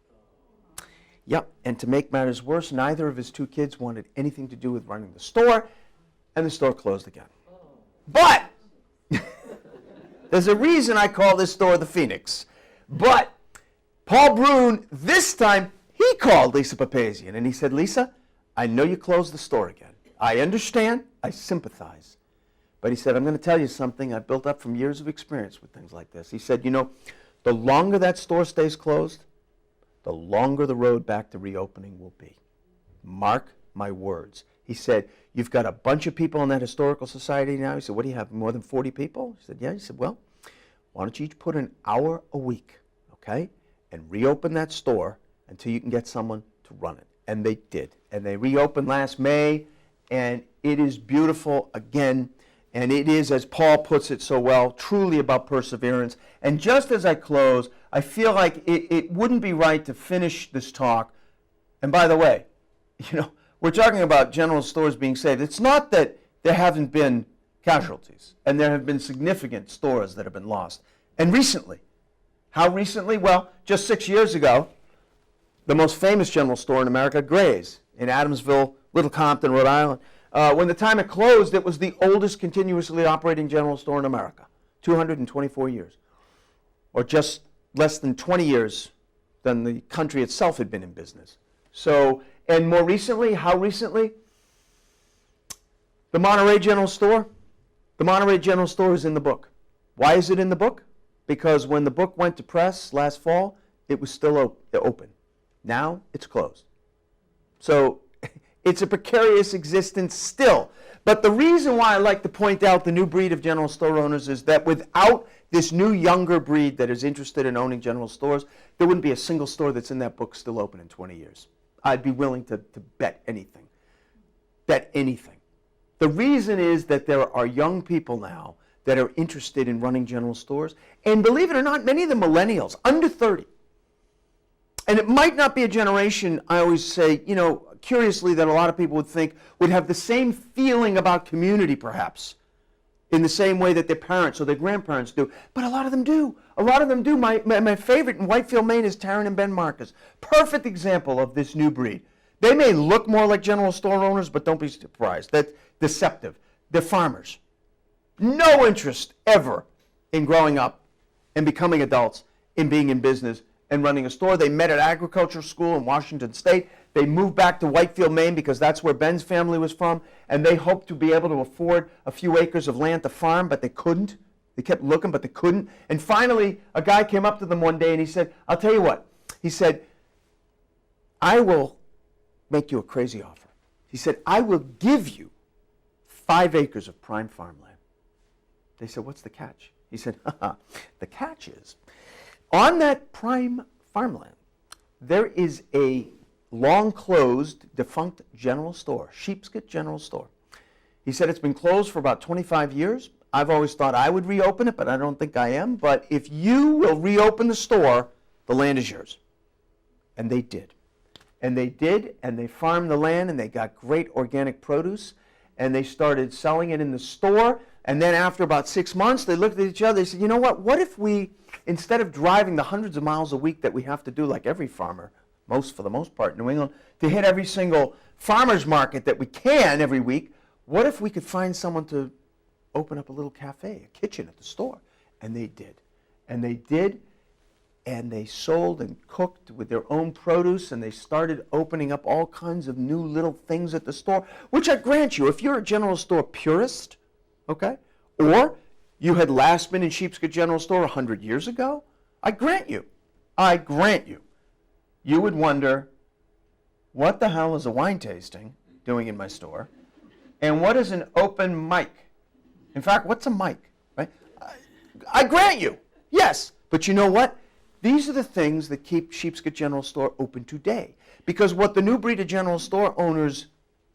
Yep, and to make matters worse, neither of his 2 kids wanted anything to do with running the store, and the store closed again. But there's a reason I call this store the Phoenix. But Paul Brune, this time, he called Lisa Papazian, and he said, Lisa, I know you closed the store again. I understand, I sympathize. But he said, I'm going to tell you something I've built up from years of experience with things like this. He said, you know, the longer that store stays closed, the longer the road back to reopening will be. Mark my words. He said, you've got a bunch of people in that historical society now. He said, what do you have, more than 40 people? He said, yeah. He said, well, why don't you each put an hour a week, okay, and reopen that store until you can get someone to run it. And they did. And they reopened last May, and it is beautiful again. And it is, as Paul puts it so well, truly about perseverance. And just as I close, I feel like it wouldn't be right to finish this talk. And by the way, you know, we're talking about general stores being saved. It's not that there haven't been casualties, and there have been significant stores that have been lost. And recently, how recently? Well, just 6 years ago, the most famous general store in America, Gray's, in Adamsville, Little Compton, Rhode Island. When the time it closed, it was the oldest continuously operating general store in America, 224 years, or just less than 20 years than the country itself had been in business. So, and more recently, how recently? The Monterey General Store. The Monterey General Store is in the book. Why is it in the book? Because when the book went to press last fall, it was still open. Now it's closed. So it's a precarious existence still. But the reason why I like to point out the new breed of general store owners is that without this new younger breed that is interested in owning general stores, there wouldn't be a single store that's in that book still open in 20 years. I'd be willing to bet anything. Bet anything. The reason is that there are young people now that are interested in running general stores. And believe it or not, many of the millennials, under 30, and it might not be a generation, I always say, you know, curiously, that a lot of people would think would have the same feeling about community, perhaps, in the same way that their parents or their grandparents do. But a lot of them do. A lot of them do. My favorite in Whitefield, Maine is Taryn and Ben Marcus. Perfect example of this new breed. They may look more like general store owners, but don't be surprised. That's deceptive. They're farmers. No interest ever in growing up and becoming adults, in being in business and running a store. They met at agriculture school in Washington State. They moved back to Whitefield, Maine, because that's where Ben's family was from, and they hoped to be able to afford a few acres of land to farm, but they couldn't. They kept looking, but they couldn't. And finally, a guy came up to them one day and he said, I'll tell you what. He said, I will make you a crazy offer. He said, I will give you 5 acres of prime farmland. They said, what's the catch? He said, the catch is, on that prime farmland, there is a long-closed, defunct general store, Sheepscot General Store. He said it's been closed for about 25 years. I've always thought I would reopen it, but I don't think I am. But if you will reopen the store, the land is yours. And they did. And they did, and they farmed the land, and they got great organic produce, and they started selling it in the store. And then after about 6 months, they looked at each other, they said, you know what if we, instead of driving the hundreds of miles a week that we have to do like every farmer, for the most part in New England, to hit every single farmer's market that we can every week, what if we could find someone to open up a little cafe, a kitchen at the store? And they did. And they did, and they sold and cooked with their own produce, and they started opening up all kinds of new little things at the store, which I grant you, if you're a general store purist, okay, or you had Lastman and Sheepscot General Store 100 years ago, I grant you, you would wonder, what the hell is a wine tasting doing in my store? And what is an open mic? In fact, what's a mic? Right? I grant you, yes. But you know what? These are the things that keep Sheepscot General Store open today. Because what the new breed of general store owners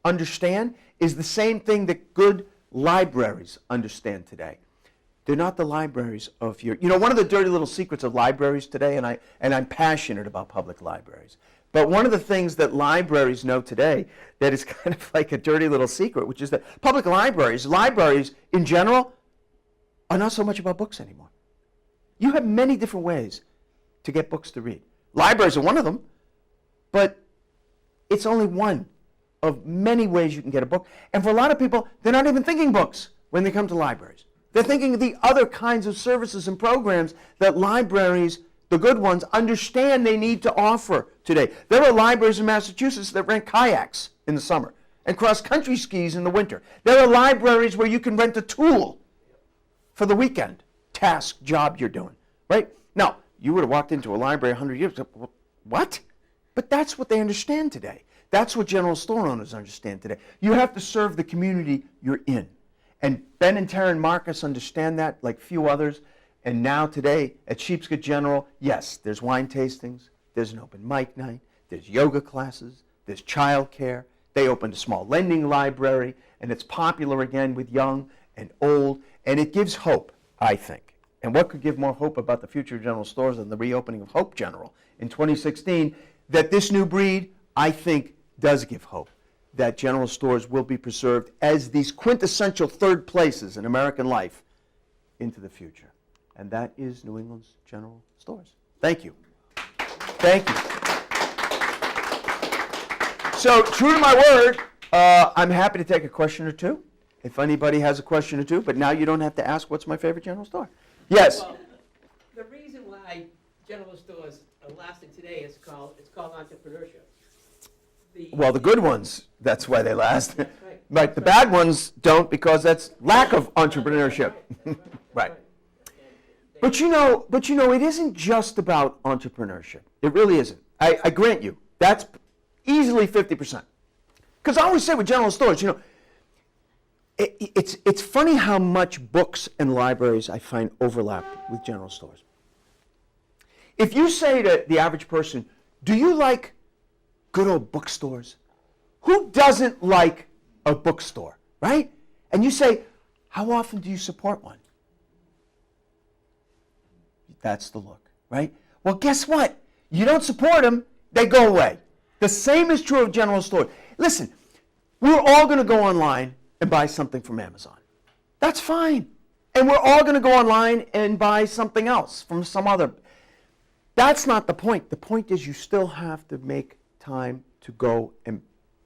understand is the same thing that good libraries understand today. They're not the libraries of your... You know, one of the dirty little secrets of libraries today, and I'm passionate about public libraries, but one of the things that libraries know today that is kind of like a dirty little secret, which is that public libraries in general, are not so much about books anymore. You have many different ways to get books to read. Libraries are one of them, but it's only one of many ways you can get a book. And for a lot of people, they're not even thinking books when they come to libraries. They're thinking of the other kinds of services and programs that libraries, the good ones, understand they need to offer today. There are libraries in Massachusetts that rent kayaks in the summer and cross-country skis in the winter. There are libraries where you can rent a tool for the weekend, task, job you're doing, right? Now, you would have walked into a library 100 years ago, what? But that's what they understand today. That's what general store owners understand today. You have to serve the community you're in. And Ben and Taryn Marcus understand that like few others. And now today at Sheepscot General, yes, there's wine tastings, there's an open mic night, there's yoga classes, there's child care. They opened a small lending library, and it's popular again with young and old. And it gives hope, I think. And what could give more hope about the future of general stores than the reopening of Hope General in 2016, that this new breed, I think, does give hope that general stores will be preserved as these quintessential third places in American life into the future. And that is New England's general stores. Thank you. Thank you. So, true to my word, I'm happy to take a question or two, if anybody has a question or two, but now you don't have to ask what's my favorite general store. Yes? Well, the reason why general stores are lasting today is called entrepreneurship. Well, the good ones, that's why they last. That's right. Right, the bad ones don't, because that's lack of entrepreneurship. Right. But you know, it isn't just about entrepreneurship. It really isn't. I grant you, that's easily 50%. Because I always say with general stores, you know, it's funny how much books and libraries I find overlap with general stores. If you say to the average person, do you like good old bookstores? Who doesn't like a bookstore, right? And you say, how often do you support one? That's the look, right? Well, guess what? You don't support them, they go away. The same is true of general stores. Listen, we're all going to go online and buy something from Amazon. That's fine. And we're all going to go online and buy something else from some other. That's not the point. The point is you still have to make time to go and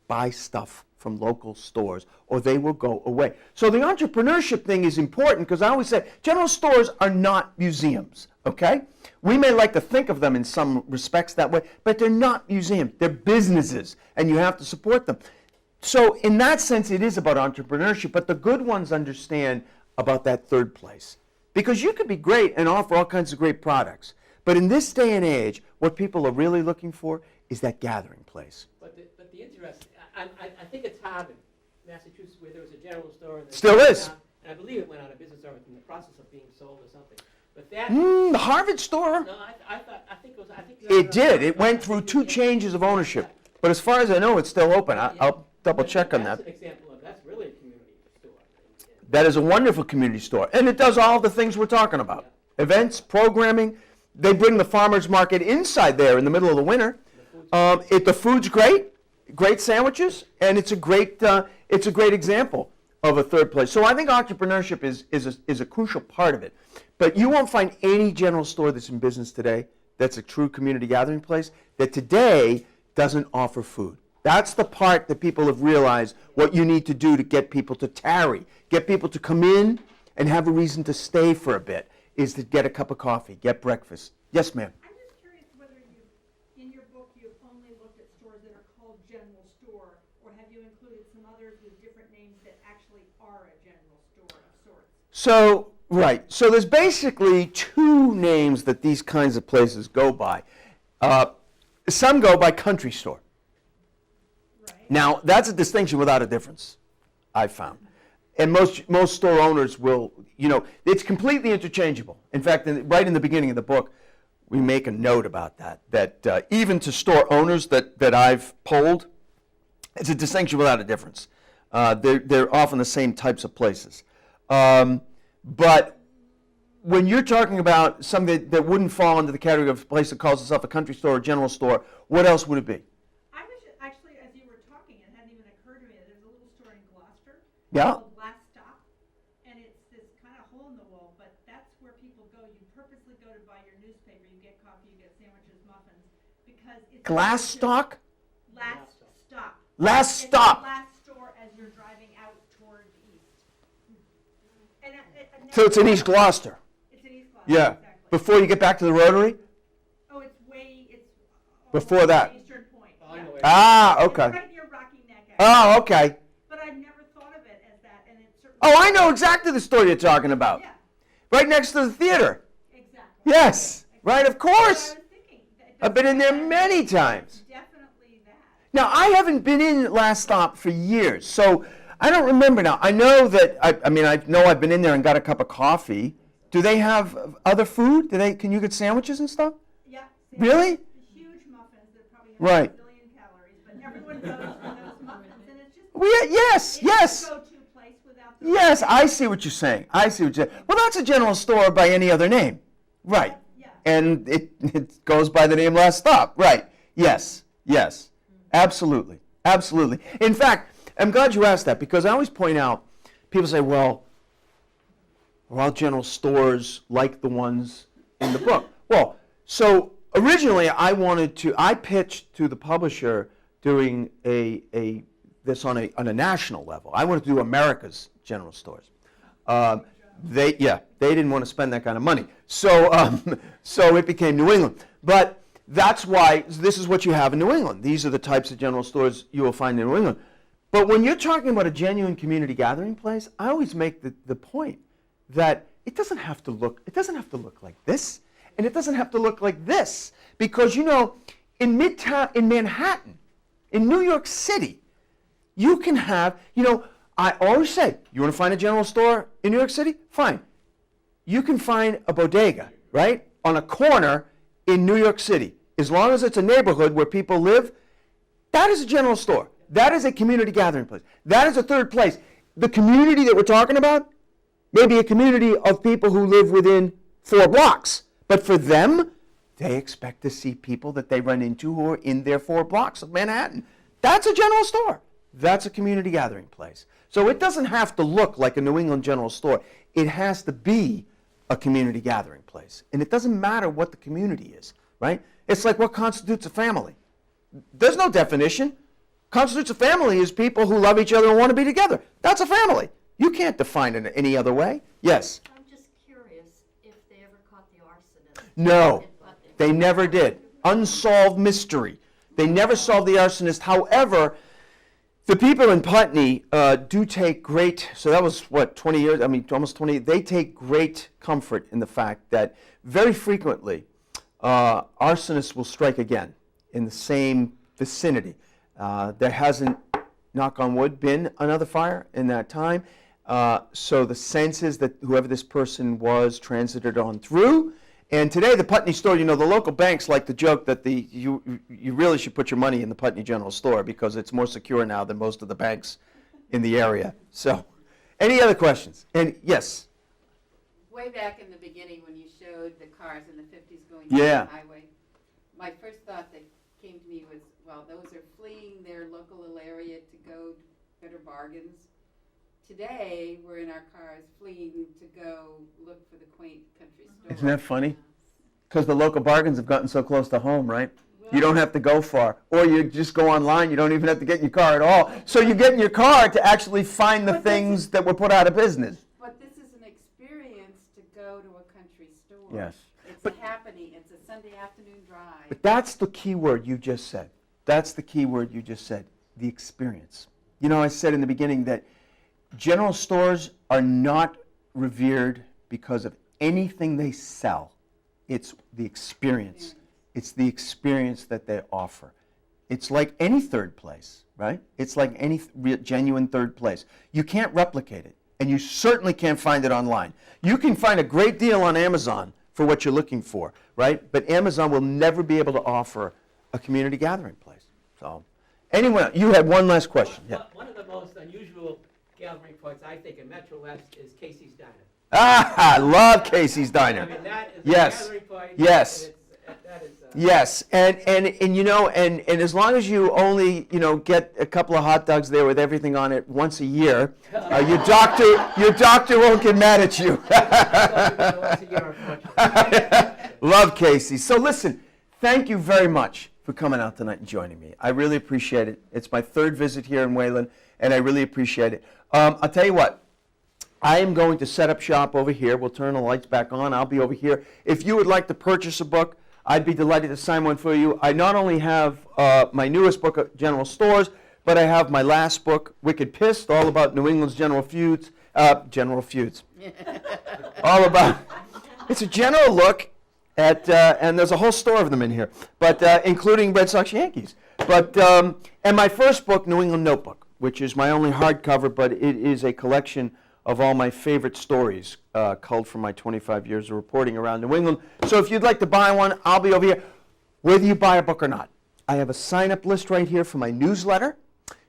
buy stuff from local stores, or they will go away. So the entrepreneurship thing is important, because I always say general stores are not museums, okay? We may like to think of them in some respects that way, but they're not museums. They're businesses, and you have to support them. So in that sense, it is about entrepreneurship, but the good ones understand about that third place. Because you could be great and offer all kinds of great products, but in this day and age, what people are really looking for is that gathering place. But the interest, I think it's Harvard, Massachusetts, where there was a general store. Still is. And I believe it went out of business or in the process of being sold or something. But that. The Harvard store? No, I think it was. It did. It went through 2 changes of ownership. But as far as I know, it's still open. I'll double check on that. That's an example of, that's really a community store. that is a wonderful community store, and it does all the things we're talking about. Events, programming. They bring the farmers market inside there in the middle of the winter. The food's great sandwiches, and it's a great example of a third place. So I think entrepreneurship is a crucial part of it. But you won't find any general store that's in business today that's a true community gathering place that today doesn't offer food. That's the part that people have realized what you need to do to get people to tarry, get people to come in and have a reason to stay for a bit, is to get a cup of coffee, get breakfast. Yes, ma'am. I'm just curious whether in your book, you've only looked at stores that are called general store, or have you included some others with different names that actually are a general store of sorts? So, right. So there's basically two names that these kinds of places go by. Some go by country store. Right. Now, that's a distinction without a difference, I've found. And most store owners will, it's completely interchangeable. In fact, right in the beginning of the book, we make a note about that even to store owners that I've polled, it's a distinction without a difference. They're often the same types of places. But when you're talking about something that wouldn't fall into the category of a place that calls itself a country store or general store, what else would it be? I was actually, as you were talking, it hadn't even occurred to me that there's a little store in Gloucester Yeah. called Last Stop, and it's this kind of hole in the wall, but that's where people go. You purposely go to buy your newspaper, you get coffee, you get sandwiches, muffins, because it's Glass stock? Last Stop. Last It's stop. the last store as you're driving out towards east. And So it's in East Gloucester. It's in East Gloucester. Yeah. Exactly. Before you get back to the Rotary? Oh, it's Before that. Eastern Point. Oh, I yeah. know where Ah, It's okay. right near Rocky Neck. actually. Oh, okay. But I've never thought of it as that, and it's certainly. Oh, I know exactly the store you're talking about. Yeah, Right next to the theater. exactly. Yes. Right, of That's course. what I was thinking. I've been in there many times. Definitely that. Now, I haven't been in Last Stop for years, so I don't remember now. I know that, I know I've been in there and got a cup of coffee. Do they have other food? Can you get sandwiches and stuff? Yeah. Really? Huge muffins that probably have Right. a billion calories, but everyone goes for those muffins, and it's just. Yes. It's a go-to place without the. Yes, I see what you're saying. Well, that's a general store by any other name. Right. Yeah. And it goes by the name Last Stop. Right. Yes. Absolutely. In fact, I'm glad you asked that, because I always point out, people say, well, are all general stores like the ones in the book? Well, so originally I pitched to the publisher doing this on a national level. I wanted to do America's general stores. They didn't want to spend that kind of money. So it became New England. But that's why this is what you have in New England. These are the types of general stores you will find in New England. But when you're talking about a genuine community gathering place, I always make the point that it doesn't have to look like this, and it doesn't have to look like this, because in Manhattan, in New York City, you can have, I always say, you want to find a general store in New York City? Fine. You can find a bodega, right, on a corner in New York City. As long as it's a neighborhood where people live, that is a general store. That is a community gathering place. That is a third place. The community that we're talking about may be a community of people who live within 4 blocks. But for them, they expect to see people that they run into who are in their 4 blocks of Manhattan. That's a general store. That's a community gathering place. So it doesn't have to look like a New England general store. It has to be a community gathering place. And it doesn't matter what the community is, right? It's like what constitutes a family. There's no definition. Constitutes a family is people who love each other and want to be together. That's a family. You can't define it any other way. Yes? I'm just curious if they ever caught the arsonist. No, in Putney. they never did. Unsolved mystery. They never solved the arsonist. However, the people in Putney do take great, so that was, 20 years, almost 20, they take great comfort in the fact that very frequently arsonists will strike again in the same vicinity. There hasn't, knock on wood, been another fire in that time. So the sense is that whoever this person was transited on through. And today, the Putney store, the local banks like to joke that you really should put your money in the Putney General Store because it's more secure now than most of the banks in the area. So, Any other questions? And yes, Way back in the beginning, when you showed the cars in the 50s going Yeah. down the highway, my first thought that came to me was, well, those are fleeing their local area to go to better bargains. Today, we're in our cars fleeing to go look for the quaint country store. Isn't that funny? Because the local bargains have gotten so close to home, right? You don't have to go far. Or you just go online, you don't even have to get in your car at all. So you get in your car to actually find the things that were put out of business. But this is an experience to go to a country store. Yes. It's But- a happening. It's a Sunday afternoon drive. But that's the key word you just said. That's the key word you just said, the experience. You know, I said in the beginning that general stores are not revered because of anything they sell. It's the experience. It's the experience that they offer. It's like any third place, right? It's like any genuine third place. You can't replicate it, and you certainly can't find it online. You can find a great deal on Amazon for what you're looking for, right? But Amazon will never be able to offer a community gathering place. So, anyway, you had one last question. Yeah. One of the most unusual gathering points, I think, in Metro West is Casey's Diner. Ah, I love Casey's I Diner. mean, that is Yes. a gathering point. Yes. And that is, Yes, and you know, and as long as you only, you know, get a couple of hot dogs there with everything on it once a year, your doctor won't get mad at you. once a year, unfortunately. Love Casey. So listen, thank you very much for coming out tonight and joining me. I really appreciate it. It's my third visit here in Wayland, and I really appreciate it. I'll tell you what. I am going to set up shop over here. We'll turn the lights back on. I'll be over here. If you would like to purchase a book, I'd be delighted to sign one for you. I not only have my newest book at General Stores, but I have my last book, Wicked Pissed, all about New England's general feuds. All about, it's a general look at, and there's a whole store of them in here, but including Red Sox Yankees. But, and my first book, New England Notebook, which is my only hardcover, but it is a collection of all my favorite stories culled from my 25 years of reporting around New England. So if you'd like to buy one, I'll be over here, whether you buy a book or not. I have a sign-up list right here for my newsletter.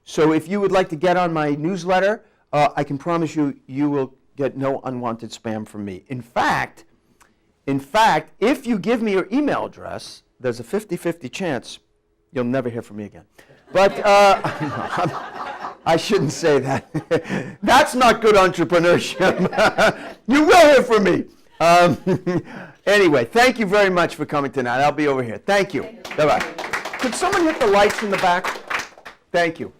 So if you would like to get on my newsletter, I can promise you, you will get no unwanted spam from me. In fact, if you give me your email address, there's a 50-50 chance you'll never hear from me again. But I shouldn't say that. That's not good entrepreneurship. You will hear from me. Anyway, thank you very much for coming tonight. I'll be over here. Thank you. Bye-bye. Could someone hit the lights in the back? Thank you.